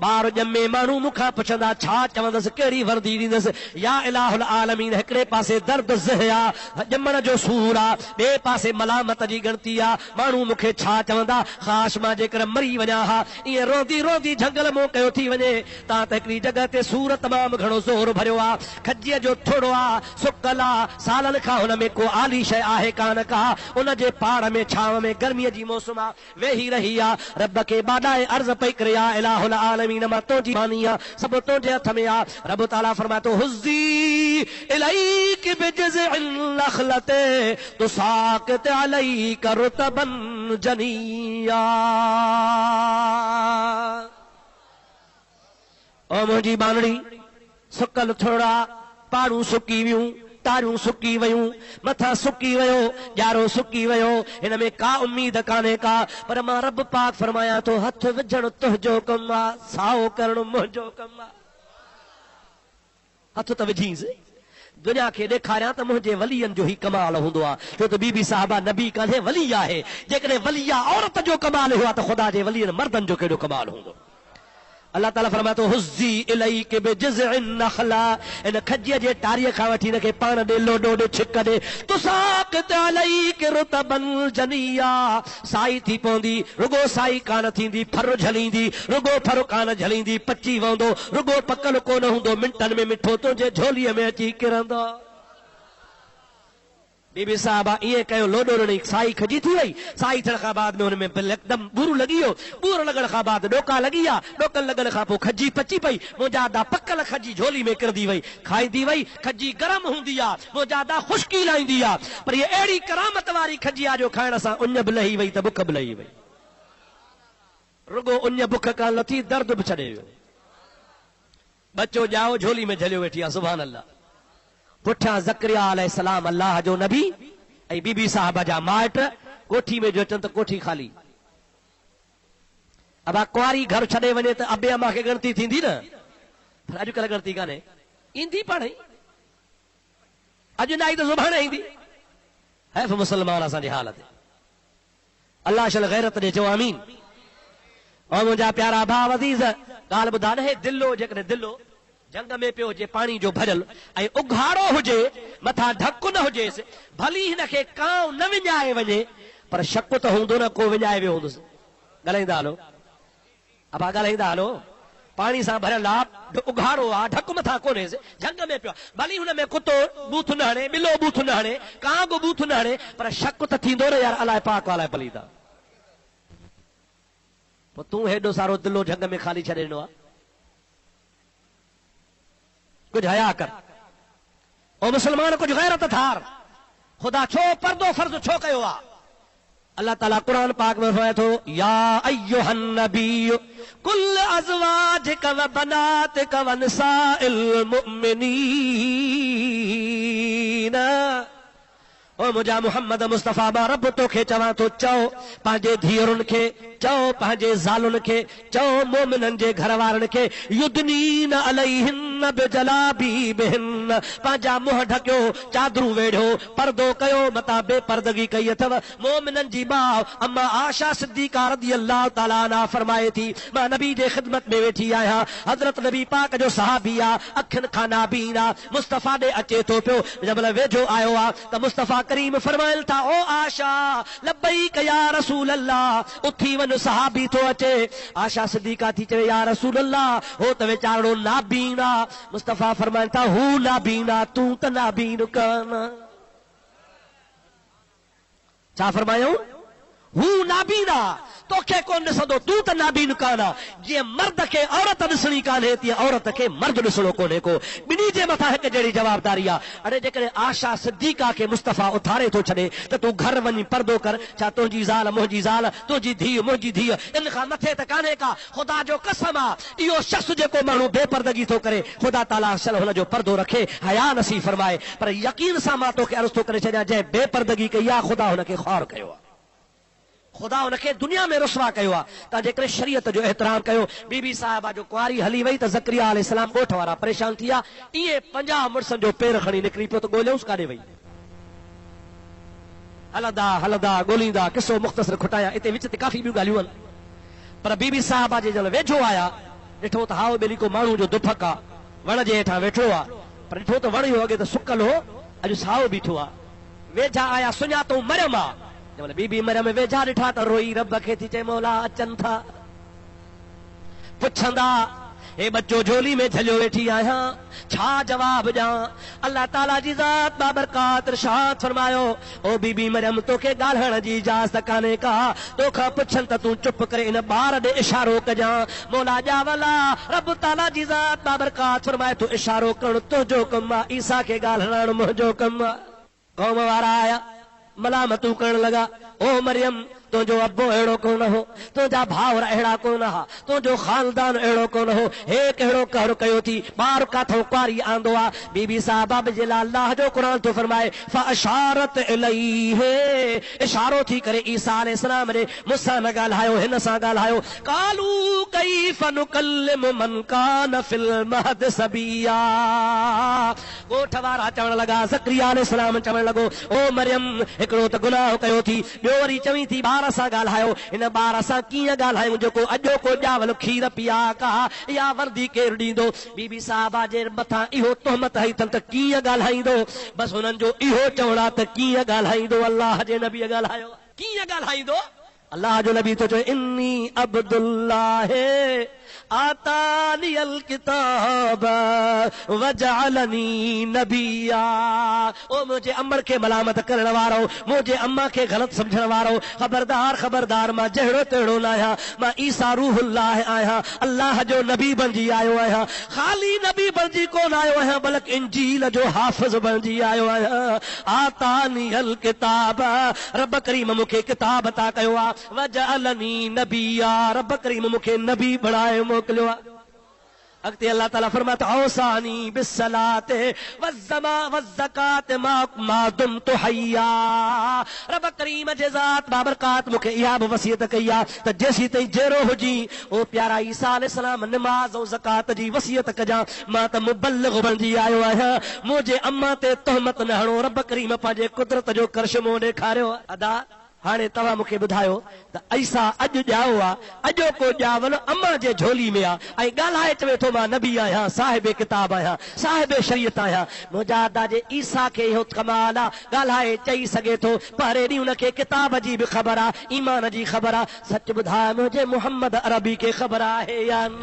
ॿार ॼमे माण्हू मूंखां पुछंदा छा चवंदसि, कहिड़ी वर्दी ॾींदसि? या इलाहुल आलमीन, हिकिड़े पासे दर्द ज़ह आहे, ॼमण जो सूर आहे, ॿिए पासे मलामत जी ॻणती आहे। माण्हू मूंखे छा चवंदा? ख़ासि मां जेकर मरी वञा हा। ईअं रोंदी रोंदी झंगल मोह कयो थी वञे। तव्हां त हिकिड़ी जॻह ते सूर तमामु घणो ज़ोर भरियो आहे, खजीअ जो थोड़ो आहे, सुकल आहे, सालनि खां हुन में को आली शइ आहे कान का। उन जे पाड़ में छांव में गर्मीअ जी मौसम आहे, वेही रही आहे, रब के बाडाए अर्ज पई करे या इलाहुल आलमीन, मां तुंहिंजी मानी आहे, सभु तुंहिंजे हथ में आहे। रब ताला फरमाए थो हुज़्ज़ी इलैक बिजज़िन नख़लते तुसाक़ित अलैका रुतबन जनिया। ओ मुंहिंजी बानड़ी, सुकल थोड़ा पाड़ू सुकी वियूं, तारियूं सुकी वयूं, मथा सुकी वियो, ॼारो सुकी वियो, हिन में का उम्मीद कान्हे का। पर मां रब पाक फरमाया थो हथ विझण तुंहिंजो कमु आहे, साओ करणु मुंहिंजो कमु आहे। हथ त विझींसि, दुनिया खे ॾेखारियां त मुंहिंजे वलीअनि जो ई कमाल हूंदो आहे। छो त बीबी साहिबा नबी कान्हे, वली आहे। जेकॾहिं वली आहे औरत जो कमाल हुआ त ख़ुदा जे वलीअनि मर्दनि जो केॾो कमाल हूंदो। अल्लाह ताला फरमाए थो हुज़्ज़ी इलैक बिजज़िन नख़ला, इन खजीअ जे टारीअ खां वठी हिन खे पाण ॾे, लोॾो ॾे, छिक ॾे। तुसाक़ित अलैक रुतबन जनिया, साई थी पवंदी, रुगो साई कान थींदी, फर झलींदी, रुगो फर कान झलींदी, पची वहंदो, रुगो पकल कोन हूंदो, मिंटनि में मिठो तुंहिंजे झोलीअ में अची किरंदो। बीबी साहबा ये कयो लोडो नहीं साई खजी थी वही साई थियण खां बाद में हुनमें एकदम बूरो लगी वियो बूरो लगण खां बाद डोका लगी विया डोकन लगण खां पोइ खजी पची पई मुंहिंजा पकल खजी झोली में किरदी वई खाईंदी वई खजी गरम हूंदी आहे मुंहिंजा खुश्की लाहींदी आहे पर ये अहिड़ी करामत वारी खजी आहे जो खाइण सां उञ बि लही वई त बुख बि लही वई रुगो उञ बुख कान लथी दर्द बि छॾे वियो बच्चो ॼाओ झोली में झलियो वेठी आहे सुभान अल्लाह पुठियां ज़करिया अलैहिस्सलाम अल्लाह जो नबी ऐं बीबी साहबा जा माइट कोठी में जो अचनि त कोठी खाली अब कुआरी घर छॾे वञे त अबे अम्मा खे गणती थींदी न पर अॼुकल्ह गणती कान्हे ईंदी पाण ई अॼु न आई त सुभाणे ईंदी हैफ़ मुसलमान असांजी हालत अल्लाह शल गैरत ॾे चओ आमीन और मुंहिंजा प्यारा भाउ अज़ीज़ ॻाल्हि ॿुधा न हे दिलो जेकॾहिं दिलो जंग में पियो हुजे पानी जो भरियल ऐं उघाड़ो हुजे मथां ढकु न हुजेसि भली हिनखे कांव न विञाए वञे पर शक त हूंदो न को विञाए वियो हूंदुसि ॻाल्हाईंदा हलो अबा ॻाल्हाईंदा हलो पाणी सां भरियल आहे उघाड़ो आहे ढकु मथां कोन्हेसि जंग में पियो भली हुन में कुतो बूथ न हणे ॿिलो बूथ न हणे कांव बि बूथ न हणे पर शक त थींदो न यार अलाए पाक अलाए पलीदा पोइ तूं हेॾो सारो दिलो जंग में खाली छॾे ॾिनो आहे कुछ हया कर ओ मुसलमान कुछ गैरत थार खुदा छो पर्दो फर्ज छो कयो आ अल्लाह ताला कुरान पाक में फरमाए थो या अय्युहन नबी कुल अज़वाजिक व बनातिक व निसाइल मुमिनीन ओ मुंहिंजा मुहम्मद मुस्तफ़ा मां रब तोखे चवां थो चओ पंहिंजे धीअरुनि खे चओ पंहिंजे ज़ालुनि खे चओ मोमिननि जे घर वारनि खे युदनीन अलैहिन बिजलाबीबिहिन पंहिंजा मुंहं ढकियो चादरूं वेढ़ियो पर्दो कयो मतां बेपर्दगी कई अथव मोमिननि जी माउ अम्मा आशा सिद्दीक़ा रज़ियल्लाहु ताला अन्हा फरमाए थी मां नबी जे ख़िदमत में वेठी आहियां हज़रत नबी पाक जो सहाबी आहे अखियुनि खां नाबीन आहे मुस्तफ़ा ॾे अचे थो पियो जंहिंमहिल वेझो आयो आहे त मुस्तफ़ा करीम फरमाइल था ओ आशा लब्बैक या रसूल अल्लाह उथी वञ सहाबी थो अचे आशा सिद्दीक़ा थी चवे या रसूल अल्लाह हो त वीचारो नाबीन आहे मुस्तफ़ा फरमाइल था हू नाबीन आहे तूं त नाबीन कान छा फरमायूं हू नाबीन आहे तोखे कोन ॾिसंदो तूं त नाबीन कान जीअं मर्द खे औरत ॾिसणी कान्हे तीअं औरत खे मर्द ॾिसणो कोन्हे को ॿिन्ही जे मथां हिकु जहिड़ी जवाबदारी आहे अड़े जेकॾहिं आशा सिद्दीक़ा खे मुस्तफ़ा उथारे थो छॾे त तूं घर वञी पर्दो कर छा तुंहिंजी ज़ाल मुंहिंजी ज़ाल तुंहिंजी धीउ मुंहिंजी धीउ इन खां मथे त कान्हे का ख़ुदा जो कसम आहे इहो शख़्स जेको माण्हू बेपर्दगी थो करे ख़ुदा ताला असल हुनजो पर्दो रखे हया नसीब फरमाए पर यकीन सां मां तोखे अर्ज़ु थो करे छॾियां जंहिं बेपर्दगी कई आहे ख़ुदा हुनखे ख़ौर कयो आहे खुदा उनखे दुनिया में रुसवा कयो आहे त जेकॾहिं शरीयत जो एहतराम कयो बीबी साहिबा जो कुआरी हली वई त ज़करिया अलैहिस्सलाम ॻोठ वारा परेशान थी विया इहे 50 मुड़सनि जो पेर खणी निकिरी पियो त ॻोल्हियूंसि काॾे वई हलंदा हलंदा ॻोल्हींदा किसो मुख़्तसर खुटाया हिते विच ते काफ़ी ॿियूं ॻाल्हियूं आहिनि पर बीबी साहिबा जे जल वेझो आया ॾिठो त हाओ ॿेली को माण्हू जो दुफक आहे वण जे हेठां वेठो आहे पर ॾिठो त वण जो अॻे त सुकल हो अॼु साओ बीठो आहे वेझा आया सुञातऊं मरियम आहे जंहिंमहिल बीबी मरियम वेझा ॾिठा त रोई रब खे थी चए मौला अचनि था पुछंदा हे बच्चो झोली में झलियो वेठी आहियां छा जवाब ॾियां अल्लाह ताला जी ज़ात बाबरकात इरशाद फरमायो ओ बीबी मरियम तोखे ॻाल्हाइण जी इजाज़त कान्हे का तोखां पुछनि त तूं चुप करे इन ॿार ॾे इशारो कजां मौला ॼावला रब ताला जी ज़ात बाबरकात फरमाए तूं इशारो करणु तुंहिंजो कमु आहे ईसा खे ॻाल्हाइणु मुंहिंजो कमु आहे क़ौम वारा आया मलामतूं करण लॻा ओ मरियम तुंहिंजो अबो अहिड़ो कोन हो तुंहिंजा भाउर अहिड़ा कोन हा तुंहिंजो ख़ानदान अहिड़ो कोन हो हे कहिड़ो कहर कयो थी ॿार काथो कुआरी आंदो आहे बीबी साहिबा जे लाइ अल्लाह जो क़ुरान थो फरमाए फअशारत इलैहि इशारो थी करे ईसा अलैहिस्सलाम ने मूंसां न ॻाल्हायो हिन सां ॻाल्हायो कालू कैफ़ नुकल्लिमु मन कान फिल महद सबिया ॻोठ वारा चवण लॻा ज़करिया अलैहिस्सलाम चवण लॻो ओ मरियम हिकिड़ो त गुनाह कयो थी ॿियो वरी चवीं थी ॿार सां ॻाल्हायो हिन ॿार सां कीअं ॻाल्हायूं जेको अॼोको ॼावल खीर पिया का या वर्दी केरु ॾींदो बीबी साहिबा जे मथां इहो तोहमत हई अथनि त कीअं ॻाल्हाईंदो बसि हुननि जो इहो चवण आहे त कीअं ॻाल्हाईंदो अल्लाह जे नबी ॻाल्हायो कीअं ॻाल्हाईंदो अल्लाह जो नबी तो चए इन्नी अब्दुल्लाह आतानी अल किताब वजअलनी नबिया। ओ मुझे अमर के मलामत करण वारो, मुझे अम्मा के गलत समझण वारो, खबरदार खबरदार, मां जहिड़ो तहिड़ो न आहियां, मां ईसा रूहुल्लाह आहियां, अल्लाह जो नबी बणजी आयो आहियां। ख़ाली नबी बणजी कोन आयो आहियां, बल्कि इंजील जो हाफ़िज़ बणजी आयो आहियां। आतानी अल किताब, रब करीम मूंखे किताब अता कयो आहे। वजअलनी नबिया, रब करीम मूंखे नबी बणाए मोकिलियो आहे। अॻिते अल्लाह ताला फरमाता औसानी बिस्सलाते वज़्ज़कात मा दुमतु हय्या। रब करीम जे ज़ात बाबरकात मूंखे इहा बि वसियत कई आहे त जेसीं ताईं जहिड़ो हुजी ओ प्यारा ईसा अलैहिस्सलाम निमाज़ ऐं ज़कात जी वसियत कजां, मां त मुबल्लिग़ बणजी आयो आहियां। मुंहिंजे अम्मा ते तहमत न हणो। रब करीम पंहिंजे कुदरत जो करिश्मो ॾेखारियो अदा। हाणे तव्हां मूंखे ॿुधायो त ईसा अॼु ॼाओ आहे, अॼोको ॼावल अम्मा जे झोली में आहे, ऐं ॻाल्हाए चवे थो मां नबी आहियां, साहिब किताब आहियां, साहिब शरीयत आहियां। मुंहिंजा अदा जे ईसा खे इहो कमाल आहे, ॻाल्हाए चई सघे थो, पर एॾी हुनखे किताब जी बि ख़बर आहे, ईमान जी ख़बर आहे। सच ॿुधाए मुंहिंजे मोहम्मद अरबी खे ख़बर आहे या न?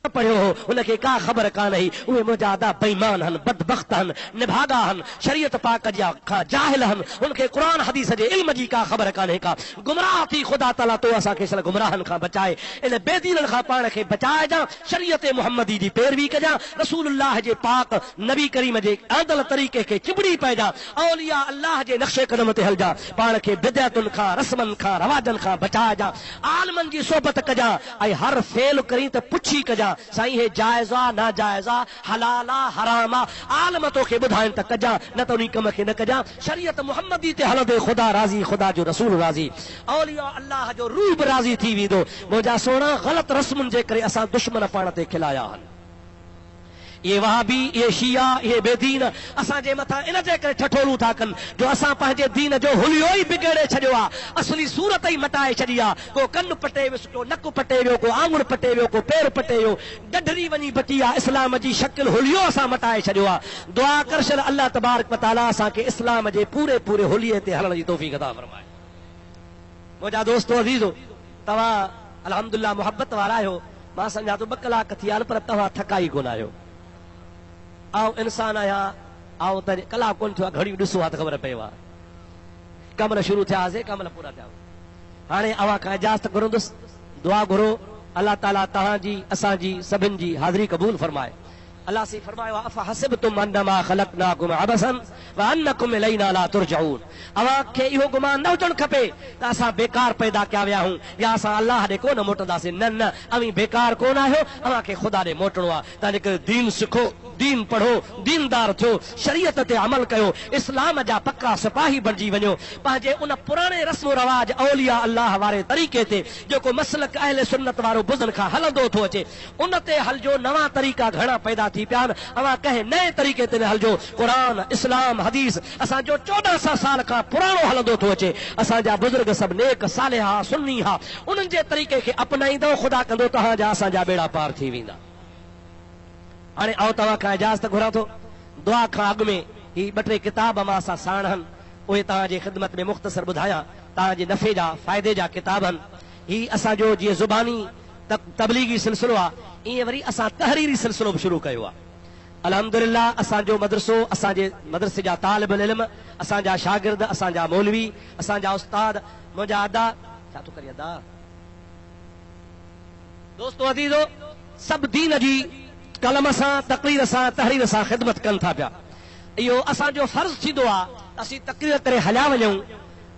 पढ़ियो हो, उनखे का ख़बर कान हुई। उहे मुंहिंजा अदा बेईमान आहिनि, बदबख्त आहिनि, निभागा आहिनि, शरीयत पाक जा जाहिल आहिनि, उनखे क़ुरान हदीस जे इल्म जी का ख़बर कान्हे का। गुमराह थी ख़ुदा ताला तो असांखे सल गुमराहनि खां बचाए, इन बेदीननि खां पाण खे बचाइजां, शरीयत मुहम्मदी जी पैरवी कजां, रसूलुल्लाह जे पाक नबी करीम जे आदल तरीक़े खे चिबड़ी पइजां, औलिया अल्लाह जे नक्शे कदम ते हलजां, पाण खे बिदअतुनि खां, रस्मनि खां, रवाजनि खां बचाइजां, आलमनि जी सोबत कजां, ऐं हर फेल करी त पुछी कजां साईं हे जाइज़ा नाजाइज़ा, हलाला हरामा, आलम तोखे ॿुधाइनि त कजां, न त उन कम खे न कजां। शरीयत मुहम्मदी ते हलंदे ख़ुदा राज़ी, ख़ुदा जो रसूल राज़ी, औलिया अल्लाह जो रूह बि राज़ी थी वेंदो। मुंहिंजा सोना ग़लत रस्मुनि जे करे असां दुश्मन पाण ते खिलाया आहिनि। ये वहाबी, ये शिया, ये बेदीन असांजे मथां इन जे करे ठठोलूं था कनि जो असां पंहिंजे दीन जो हुलियो ई बिगड़े छॾियो आहे, असली सूरत ई मटाए छॾी आहे। को कन पटे वियो, को नक पटे वियो, को आंगुर पटे वियो, को पेर पटे वियो, डढरी वञी बची आहे। इस्लाम जी शकिल हुलियो असां मटाए छॾियो आहे। दुआ करशल अल्लाह तबारक व तआला असांखे इस्लाम जे पूरे पूरे हुलिये ते हलण जी तौफ़ीक़ अता फरमाए। मुंहिंजा दोस्तो अज़ीज़ो, तव्हां अल्हम्दुलिल्लाह मुहबत वारा आहियो। मां सम्झा थो 2 कलाक थी विया, पर तव्हां थकाई कोन आहियो। आओ इंसान आहियां, आओ त कलाक कोन थियो आहे, घड़ी ॾिसो आहे त ख़बर पियो आहे। कमल शुरू थियासीं, कमल पूरा थिया। हाणे अव्हां खां इजाज़त घुरंदुसि, दुआ घुरो, अल्लाह ताला तव्हांजी असांजी सभिनि जी हाज़िरी क़बूल फरमाए। अल्लाह से फरमायो अफ़ हसिबतुम अन्नमा ख़लक़नाकुम अबसन व अन्नकुम इलैना ला तुरजऊन। अव्हां खे इहो गुमान न हुजणु खपे त असां बेकार पैदा कया विया आहियूं या असां अल्लाह ॾे कोन मोटंदासीं। न न, अवी बेकार कोन आहियो, अव्हां खे ख़ुदा ॾे मोटणो आहे। तंहिंजे करे दीन सिखो, दीन पढ़ो, दीनदार थियो, शरीयत ते अमल कयो, इस्लाम जा पक्का सिपाही बणिजी वञो। पंहिंजे उन पुराणे रस्म रवाज औलिया अल्लाह वारे तरीक़े ते जेको मसलक अहले सुन्नत वारो बुज़न खां हलंदो थो अचे, उन ते हलजो। नवां तरीक़ा घणा पैदा थी पिया आहिनि, अव्हां कंहिं नए तरीक़े ते न हलजो। क़ुरान, इस्लाम, हदीस असांजो 1400 साल खां पुराणो हलंदो थो अचे। असांजा बुज़ुर्ग सभु नेक सालिहा सुन्नी हा, उन्हनि जे तरीक़े खे अपनाईंदो, ख़ुदा कंदो तव्हांजा असांजा बेड़ा पार थी वेंदा। हाणे आउं तव्हां खां इजाज़त घुरां थो। दुआ खां अॻु में ही 2-3 किताब मां असां साण आहिनि, उहे तव्हांजे ख़िदमत में मुख़्तसर ॿुधायां, तव्हांजे नफ़े जा फ़ाइदे जा किताब आहिनि। ही असांजो जीअं ज़ुबानी तबलीगी सिलसिलो आहे, ईअं वरी असां तहरीरी सिलसिलो बि शुरू कयो आहे। अल्हम्दुलिल्लाह असांजो मदरसो, असांजे मदरसे जा तालिब इल्म, असांजा शागिर्द, असांजा मौलवी, असांजा उस्ताद, मुंहिंजा अदा छा थो करे अदा दोस्तो अज़ीज़ो, सभु दीन जी कलम सां, तक़रीर सां, तहरीर सां ख़िदमत कनि था पिया। इहो असांजो फर्ज़ थींदो आहे असीं तक़रीर करे हलिया वञूं।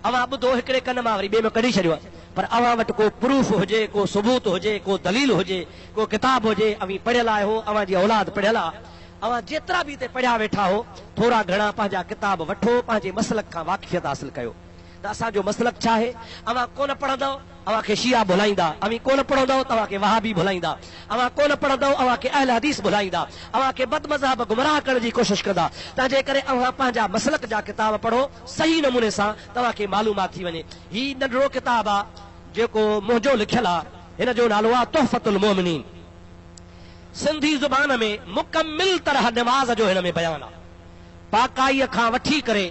अव्हां ॿुधो, हिकिड़े कन मां वरी ॿिए में कढी छॾियो आहे, पर अव्हां वटि को प्रूफ हुजे, को सबूत हुजे, को दलील हुजे, को किताब हुजे, अवी पढ़ियल आहे हो, अव्हां जी औलाद पढ़ियल आहे, अव्हां जेतिरा बि हिते पढ़िया वेठा हो, थोरा घणा पंहिंजा किताब वठो, पंहिंजे मसलक खां वाक़िफ़ियत हासिल कयो त असांजो मसलक छा आहे। अव्हां कोन पढ़ंदव, अव्हां खे शिया भुलाईंदा, अवी कोन पढ़ंदव तव्हां खे वहाबी भुलाईंदा, अव्हां कोन पढ़ंदव अव्हां खे अहल हदीस भुलाईंदा, अव्हां खे बद मज़हब गुमराह करण जी कोशिशि कंदा। तंहिंजे करे अव्हां पंहिंजा मसलक जा किताब पढ़ो, सही नमूने सां तव्हां खे मालूमात थी वञे। ही नंढिड़ो किताब आहे जेको मुंहिंजो लिखियल आहे, हिन जो नालो आहे तुहफ़तुल मोमिनीन। सिंधी ज़ुबान में मुकमिल तरह नमाज़ जो हिन में बयान आहे। पाकाईअ खां वठी करे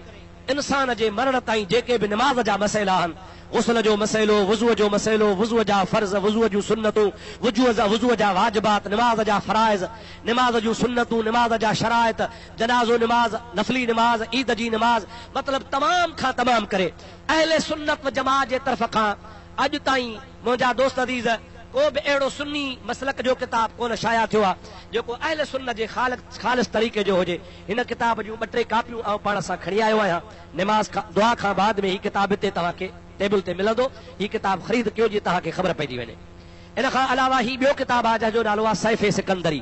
इंसान जे मरण ताईं जेके बि नमाज़ जा मसइला आहिनि, गुस्ल जो मसइलो, वुज़ू जो मसइलो, वुज़ू जा फर्ज़, वुज़ू जूं सुन्नतूं, वुज़ू जा वाजिबात, नमाज जा फराइज़, नमाज जूं सुन्नतूं, नमाज जा शराइत, जनाज़ो नमाज, नफली नमाज, ईद जी नमाज, मतलब तमाम खां तमाम करे अहले सुन्नत व जमात जे तरफ़ खां अॼु ताईं मुंहिंजा दोस्त अज़ीज़ को बि अहिड़ो सुन्नी मसलक जो किताब कोन शाया थियो आहे जेको अहले सुन्नत जे ख़ालिस तरीक़े जो हुजे। हिन किताब जूं 2-3 कापियूं आउं पाण सां खणी आयो आहियां। नमाज़ खां दुआ खां बाद में ही किताब हिते तव्हांखे टेबल ते मिलंदो। ही किताब ख़रीद कयो जीअं तव्हांखे ख़बर पइजी वञे। इन खां अलावा ही ॿियो किताब आहे जंहिंजो नालो आहे सैफ़े सिकंदरी।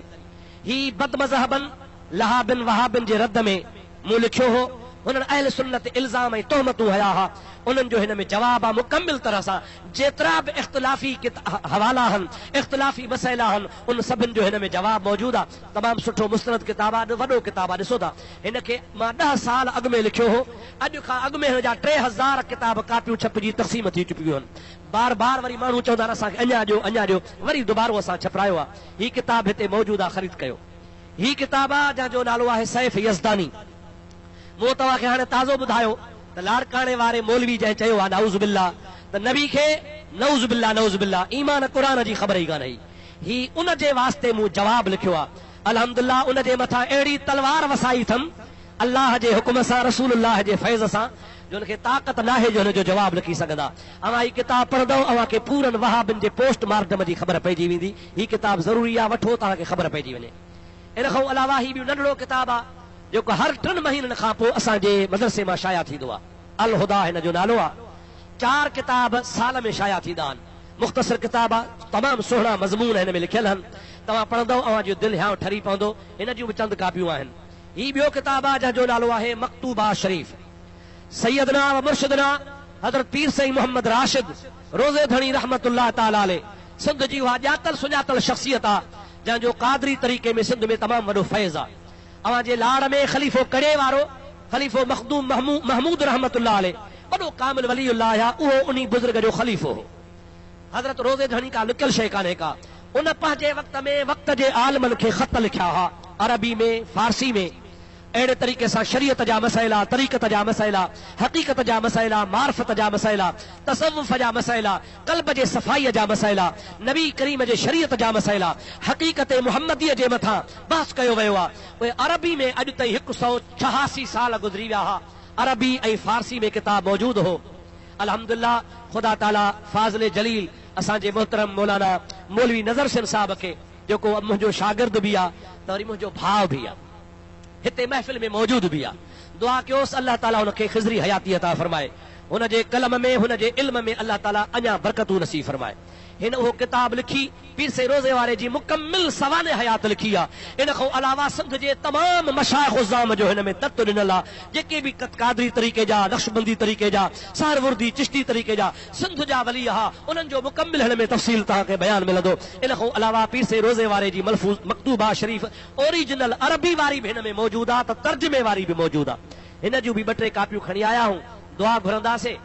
ही बदमज़हबन लहाबिन वहाबिन जे रद में मूं लिखियो हो। हुननि अहल सुन्नत इल्ज़ाम ऐं तोहमतूं हया हा, उन्हनि जो हिन में जवाब आहे मुकमिल तरह सां। जेतिरा बि इख़्तिलाफ़ी हवाला आहिनि, इख़्तिलाफ़ी मसइला आहिनि, उन सभिनि जो हिन में जवाब मौजूदु आहे। तमामु सुठो मुस्तनद किताब आहे, वॾो किताब आहे। ॾिसो था, हिन खे मां 10 साल अॻु में लिखियो हो। अॼु खां अॻु में हिन जा 3000 किताब कापियूं छपिजी तक़सीम थी चुकियूं आहिनि। बार बार वरी माण्हू चवंदा आहिनि असांखे अञा ॾियो, वरी दुबारो असां छपरायो आहे। ही किताब हिते मौजूदु आहे, ख़रीद कयो। ही किताब आहे जंहिंजो नालो आहे सैफ़ यज़दानी। मूं तव्हांखे हाणे ताज़ो ॿुधायो त लाड़काणे वारे मौलवी जंहिं चयो आहे नाउज़ बिल्लाह त नबी खे नउज़ बिल्लाह ईमान क़ुरान जी ख़बर ई कान हुई। ही उन जे वास्ते मूं जवाब लिखियो आहे। अल्हम्दुलिल्लाह उन जे मथां अहिड़ी तलवार वसाई अथमि अल्लाह जे हुकुम सां, रसूलुल्लाह जे फैज़ सां, जो हुनखे ताक़त नाहे जो हुनजो जवाब लिखी सघंदा। अवां ही किताब पढ़ंदव, अव्हांखे पूरनि वहाबिन जे पोस्टमार्टम जी ख़बर पइजी वेंदी। ही किताब ज़रूरी आहे, वठो, तव्हांखे ख़बर पइजी वञे। इन खां अलावा ही ॿियो नंढड़ो किताब आहे जेको हर 3 महीननि खां पोइ असांजे मदरसे मां शाया थींदो आहे। अल हुदा हिन जो नालो आहे। 4 किताब साल में शाया थींदा आहिनि। मुख़्तसर किताब आहे, तमामु सुहिणा मज़मून हिन में लिखियल आहिनि। तव्हां पढ़ंदव, अव्हांजो दिलि हियां ठरी पवंदो। हिन जूं बि चंद कापियूं आहिनि। ही ॿियो किताब आहे जंहिंजो नालो आहे मकतूबा शरीफ़। सैयदना व मुर्शिदना हज़रत पीर सईद मोहम्मद राशिद रोज़े धणी रहमतुल्लाह ताला अलैह सिंध जी उहा ॼातल सुञातल शख़्सियत आहे जंहिंजो क़ादरी तरीक़े में सिंध में तमामु वॾो फैज़ आहे। अवां जे लाड़ में ख़लीफ़ो कड़े वारो ख़लीफ़ो मखदूम महमूद रहमतुल्लाह अलैह वॾो कामिल वलीउल्लाह आहे। उहो उन बुज़ुर्ग जो ख़लीफ़ो हो। हज़रत रोज़े धणी का लिकियल शइ कान्हे का। उन पंहिंजे वक़्त जे आलमनि खे ख़त लिखिया हुआ, अरबी में, फारसी में। अहिड़े तरीक़े सां शरीयत जा मसइला, तरीक़त जा मसइला, हक़ीक़त जा मसइला, मार्फत जा मसइला, तसव्वुफ़ जा मसइला, क़ल्ब जे सफ़ाईअ जा मसइला, नबी करीम जे शरीयत जा मसइला, हक़ीक़त मुहम्मदीअ जे मथां बहस कयो वियो आहे। उहे अरबी में अॼु ताईं 186 साल गुज़री विया हुआ। अरबी ऐं फारसी में किताब मौजूदु हो। अल्हम्दुलिल्लाह, ख़ुदा ताला फाज़िल जलील असांजे मोहतरम मौलाना मौलवी नज़र सिंह साहब खे, जेको मुंहिंजो शागिर्द बि आहे त वरी मुंहिंजो भाउ बि आहे, हिते महफ़िल में मौजूद भी आहे। दुआ कयोसि अल्लाह ताला हुनखे ख़िज़री हयाती अता फरमाए। हुनजे कलम में, हुनजे इल्म में अल्लाह ताला अञा बरकतूं नसीब फरमाए। हिन उहो किताब लिखी, पीर से रोज़े वारे जी मुकम्मिल सवाने हयात लिखी आहे। इन खां अलावा सिंध जे तमामु मशाइख़ उज़्ज़ाम जो हिन में तत्व ॾिनल आहे। जेके बि क़ादरी तरीक़े जा, नक्शबंदी तरीक़े जा, सहरवर्दी चिश्ती तरीक़े जा सिंध जा वली हा, उन्हनि जो मुकम्मिल हिन में तफ़सील तव्हांखे बयान मिलंदो। इन खां अलावा पीर से रोज़े वारे जी मलफूज़ मकतूबा शरीफ़ ओरिजिनल अरबी वारी बि हिन में मौजूदु आहे, त तर्जुमे वारी बि मौजूदु आहे। हिन जूं बि 2-3 कापियूं खणी आया आहियूं। दुआ घुरंदासीं,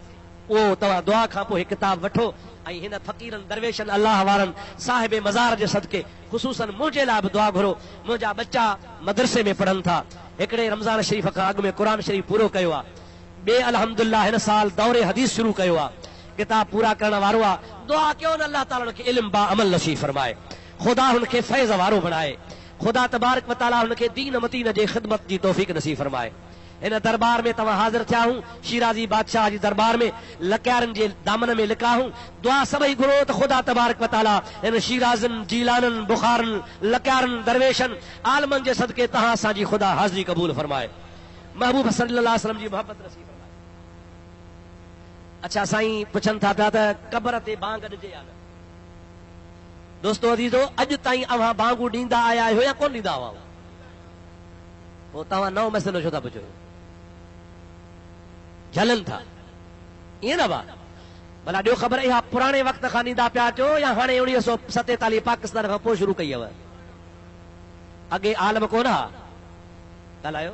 उहो तव्हां दुआ खां पोइ किताब वठो ऐं हिन फ़क़ीरनि दरवेशनि अल्लाह वारनि साहिब मज़ार जे सदके ख़ुसूसन मुंहिंजे लाइ बि दुआ घुरो। मुंहिंजा बच्चा मदरसे में पढ़नि था। हिकिड़े रमज़ान शरीफ़ खां अॻु में क़ुरान शरीफ़ पूरो कयो आहे। ॿिए अल्हम्दुलिल्लाह हिन साल दौरे हदीस शुरू कयो आहे। किताब पूरा करण वारो आहे। दुआ कयो न अल्लाह ताला हुनखे इल्म बा अमल नसीब फरमाए। ख़ुदा हुनखे फैज़ वारो बणाए। ख़ुदा तबारक व तआला हुनखे दीन मतीन जे ख़िदमत जी तौफ़ीक़ नसीब फरमाए। इन दरबार में तव्हां हाज़िर थिया हूं, शिराज़ी बादशाह जी दरबार में लकियारनि जे दामन में लिका हूं। दुआ सभई घुरो त ख़ुदा तबारक व तआला इन शिराज़नि, जीलाननि, बुखारनि, लकियारनि, दरवेशनि, आलमनि जे सदके तव्हां असांजी ख़ुदा हाज़िरी क़बूल फरमाए। महबूब सल्लल्लाहु अलैहि वसल्लम जी मोहब्बत नसीब फरमाए। अच्छा, साईं पुछनि था पिया त क़बर ते बांग ॾिजे या न। दोस्तो अज़ीज़ो, अॼु ताईं अव्हां बांगू ॾींदा आया आहियो या कोन ॾींदा हुआ? पोइ तव्हां नओं मसइलो छो था पुछो? झलनि था ईअं न बा? भला ॾियो ख़बर इहा पुराणे वक़्त खां ॾींदा पिया अचो या हाणे 1947 पाकिस्तान खां पोइ शुरू कई हुअ? अॻे आलम कोन हा ॻाल्हायो?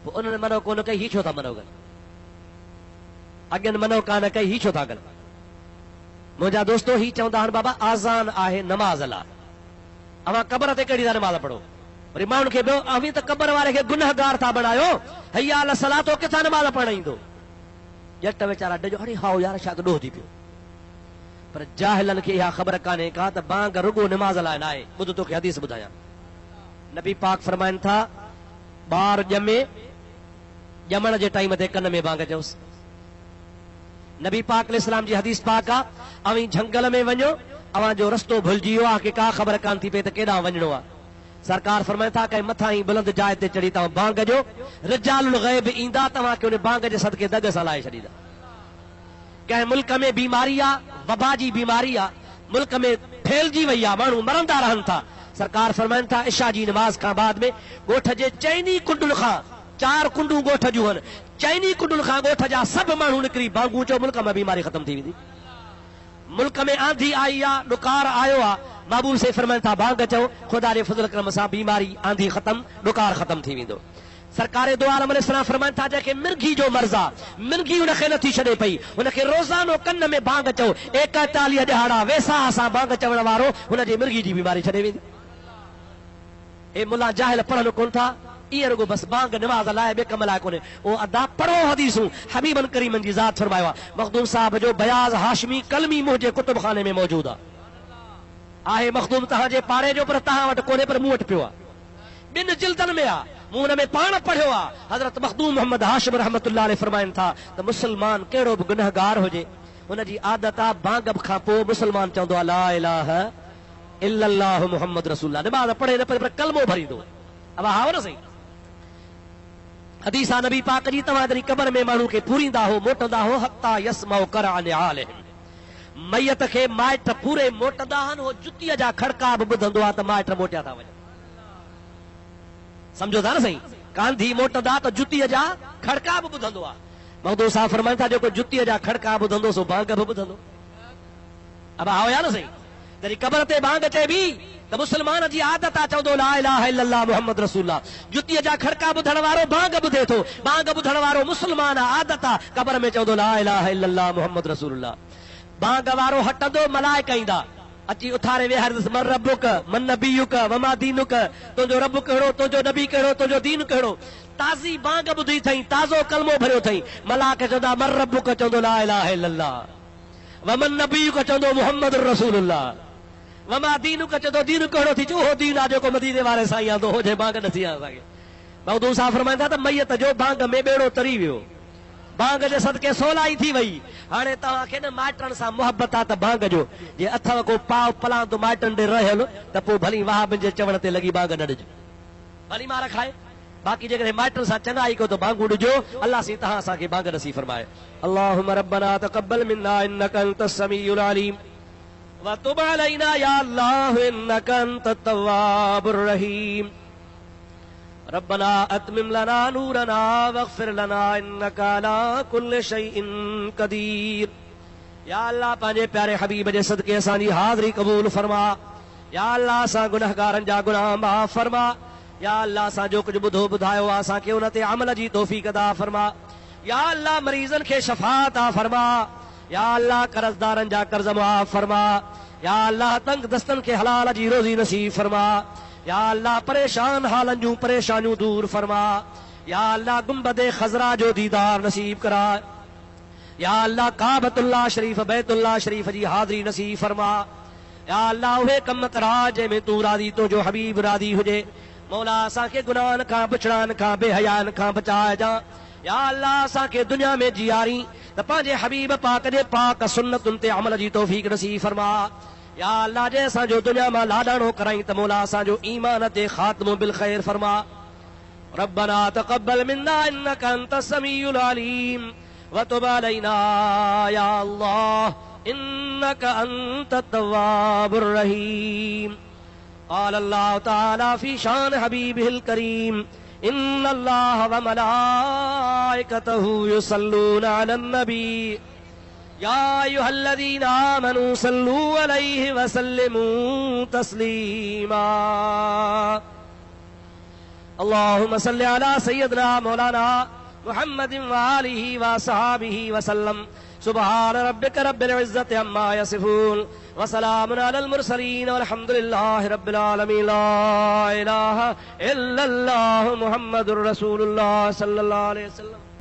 पोइ उन्हनि मनो कोन कई, ही छो था मनो कनि? अॻियनि मनो कान कई, ही छो था कनि? मुंहिंजा दोस्तो ही चवंदा आहिनि बाबा आज़ान आहे नमाज़ लाइ, अव्हां क़बर ते कहिड़ी था नमाज़ पढ़ो? वरी माण्हुनि खे ॿियो अवी त क़बर वारे खे गुनहगार था बणायो। हैया अल सलाह तो किथां नमाज़ पढ़ण ईंदो? जट वीचारा डजो अरे हाओ यार छा ॾोह थी पियो पर जाहिलनि खे इहा ख़बर कान्हे का त बांग रुगो निमाज़ लाइ न आहे। ॿुध तोखे हदीस ॿुधायां। नबी पाक फरमाइनि था ॿार ॼमण जे टाइम ते कन में बांग चयोसि। नबी पाक अलैहिस्सलाम जी हदीस पाक आहे अवी झंगल में वञो अवां जो रस्तो भुलिजी वियो आहे कि का ख़बर कान थी पए त केॾांहुं वञिणो आहे। सरकार फरमाइनि था कंहिं मथां ई बुलंद जाइ ते चढ़ी तव्हां बांग जो रिजालुल गैब ईंदा तव्हांखे उन बांग जे सदके दग सां लाहे छॾींदा। कंहिं मुल्क में बीमारी आहे वबा जी बीमारी आहे मुल्क में फैलजी वई आहे माण्हू मरंदा रहनि था। सरकार फरमाइनि था इशा जी नमाज़ खां बाद में ॻोठ जे चइनी कुंडुल खां 4 कुंडूं ॻोठ जूं आहिनि चइनी कुंडुल खां ॻोठ जा सभु माण्हू निकिरी बांगू चो मुल्क में बीमारी ख़तम थी वेंदी। मुल्क में आंधी आई आहे ॾुकार आयो आहे महबूब से फरमाइनि था बांग चओ ख़ुदा जे फज़ल करम सां बीमारी आंधी ख़तम ॾुकार ख़तम थी वेंदो। सरकार दो आलम अलैहिस्सलाम फरमाइनि था जंहिंखे मिर्गी जो मर्ज़ आहे मिर्गी हुनखे नथी छॾे पई हुनखे रोज़ानो कन में बांग चओ 41 ॾहाड़ा वेसाह सां बांग चवण वारो हुनजी मिर्गी जी बीमारी छॾे वेंदी। ए मुला जाहिल पढ़नि कोन था ईअं रुगो बसि बांग निमाज़ लाइ ॿिए कम लाइ कोन्हे ओ अदा पढ़ो हदीसूं हबीबन करीमन जी ज़ात फरमायो आहे। मखदूम साहब जो बयाज़ हाशमी कलमी मुंहिंजे कुतुब खाने में मौजूद आहे मखदूम तव्हांजे पाड़े जो पर तव्हां वटि कोन्हे पर मूं वटि पियो आहे 2 जिल्दनि में आहे मूं हुन में पाण पढ़ियो आहे। हज़रत मखदूम मोहम्मद हाशिम रहमतुल्लाह अलैहि फरमाइनि था त मुस्लमान कहिड़ो बि गुनहगार हुजे हुनजी आदत आहे बांग खां पोइ मुस्लमान चवंदो आहे ला इलाहा इल्लल्लाहु मुहम्मद रसूलुल्लाह निमाज़ पढ़े न पढ़े पर कलमो भरींदो। अब हाओ न सही हदीस आहे नबी पाक जी तव्हां जॾहिं कबर में माण्हू खे पूरींदा हो मोटंदा हो हत्ता यसमाउ करान आलिहिम मैयत खे माइट पूरे मोटंदा आहिनि हो जुतीअ जा खड़का बि ॿुधंदो आहे त माइट मोटिया था वञनि। समझो था न सही कांधी मोटंदा त जुतीअ जा खड़का बि ॿुधंदो आहे। मखदूम साहब फरमाइनि था जेको जुतीअ जा खड़का ॿुधंदो सो बांग बि ॿुधंदो। अब आओ या न सही जॾहिं कबर ते बांग चइबी त मुस्लमान जी आदत आहे चवंदो ला इलाहा इल्लल्लाह मुहम्मद रसूलुल्लाह जुतीअ जा खड़का ॿुधण वारो बांग ॿुधे थो बांग ॿुधण वारो मुस्लमान आहे आदत आहे कबर में चवंदो ला इलाहा इल्लल्लाह मुहम्मद रसूलुल्लाह। बांग वारो हटंदो मलाइका ईंदा अची उथारे वेहारींदुसि मन रबुक मन नबीयुक वमा दीनुक तुंहिंजो रब कहिड़ो तुंहिंजो नबी कहिड़ो तुंहिंजो दीन कहिड़ो ताज़ी बांग ॿुधी अथई ताज़ो कलमो भरियो अथई मलाइका चवंदा मन रबुक चवंदो ला इलाहा इल्लल्लाह वमन नबीयुक चवंदो मुहम्मद रसूलुल्लाह वमा दीनुक चवंदो दीन कहिड़ो थी उहो दीन आहे जेको मदीने वारे साईं आंदो हुजे बांग नथी आहे असांखे। मखदूम साहब फरमाईंदा त मैयत जो बांग में ॿेड़ो तरी वियो बांग जे सदके सवलाई थी वई हाणे तव्हांखे न माइटनि सां मुहबत आहे त बांग जो जे अथव को पाव पलांदो माइटनि ॾे रहियल त पोइ भली वहाबिन जे चवण ते लॻी बांग न ॾिजो भली मार खाए बाक़ी जेकॾहिं माइटनि सां चङाई कयो त बांगू ॾिजो अल्लाह सी तव्हां असांखे बांग नसीब फरमाए। अल्लाहुम्मा रब्बना तक़ब्बल मिन्ना इन्नका अंतस समीउल अलीम व तुब अलैना या अल्लाह इन्नका अंतत तव्वाबुर रहीम रब्बना अतमिम लना नूरना वग़फिर लना इन्नका अला कुल्लि शैइन क़दीर। या अल्लाह पंहिंजे प्यारे हबीब जे सदके असांजी हाज़िरी क़बूल फरमा या अल्लाह असां गुनहगारनि जा गुनाह माफ़ फरमा या अल्लाह असां जो कुझु ॿुधो ॿुधायो आहे असांखे उन ते अमल जी तौफ़ीक़ अता फरमा या अल्लाह मरीज़नि खे शफ़ा अता फरमा या अल्लाह कर्ज़दारनि जा कर्ज़ माफ़ फरमा या अल्लाह तंग दस्तनि खे हलाल जी रोज़ी नसीब फरमा या अल्लाह परेशान हालनि जूं परेशानियूं दूर फरमा या अल्लाह गुंबदे खज़रा जो दीदार नसीब करा या अल्लाह काबतुल्लाह शरीफ बैतुल्लाह शरीफ जी हाज़िरी नसीब फरमा या अल्लाह उहे कम करा जंहिंमें तूं राज़ी तुंहिंजो हबीब राज़ी हुजे मौला असांखे गुनाहनि खां बिछड़ाइनि खां बेहयानि खां बचाइजां या अल्लाह असांखे दुनिया में जियारी त पंहिंजे हबीब पाक जे पाक सुन्नतुनि ते अमल जी तौफ़ीक़ नसीब फरमा या अल्लाह जे असांजो दुनिया मां लाॾाणो कराई त मौला असांजो ईमान ते ख़ात्मो बिल ख़ैर फरमा। रब्बना तक़ब्बल मिन्ना इन्नका अंतस समीउल अलीम व तुब अलैना या अल्लाह इन्नका अंतत तव्वाबुर रहीम। क़ाल अल्लाह तआला फी शान हबीबिहिल करीम इन्नल्लाह व मलाइकतहु युसल्लूना अलन नबी या अय्युहल्लज़ीना आमनू सल्लू अलैहि व सल्लिमू तस्लीमा। अल्लाहुम्मा सल्लि अला सय्यिदिना मौलाना मुहम्मदिन व आलिहि व असहाबिहि व सल्लम। सुब्हान रब्बिका रब्बिल इज्जति अम्मा यसिफून व सलामुन अलल मुरसलीन वल्हम्दुलिल्लाहि रब्बिल आलमीन। ला इलाहा इल्लल्लाहु मुहम्मदुर रसूलुल्लाह सल्लल्लाहु अलैहि वसल्लम।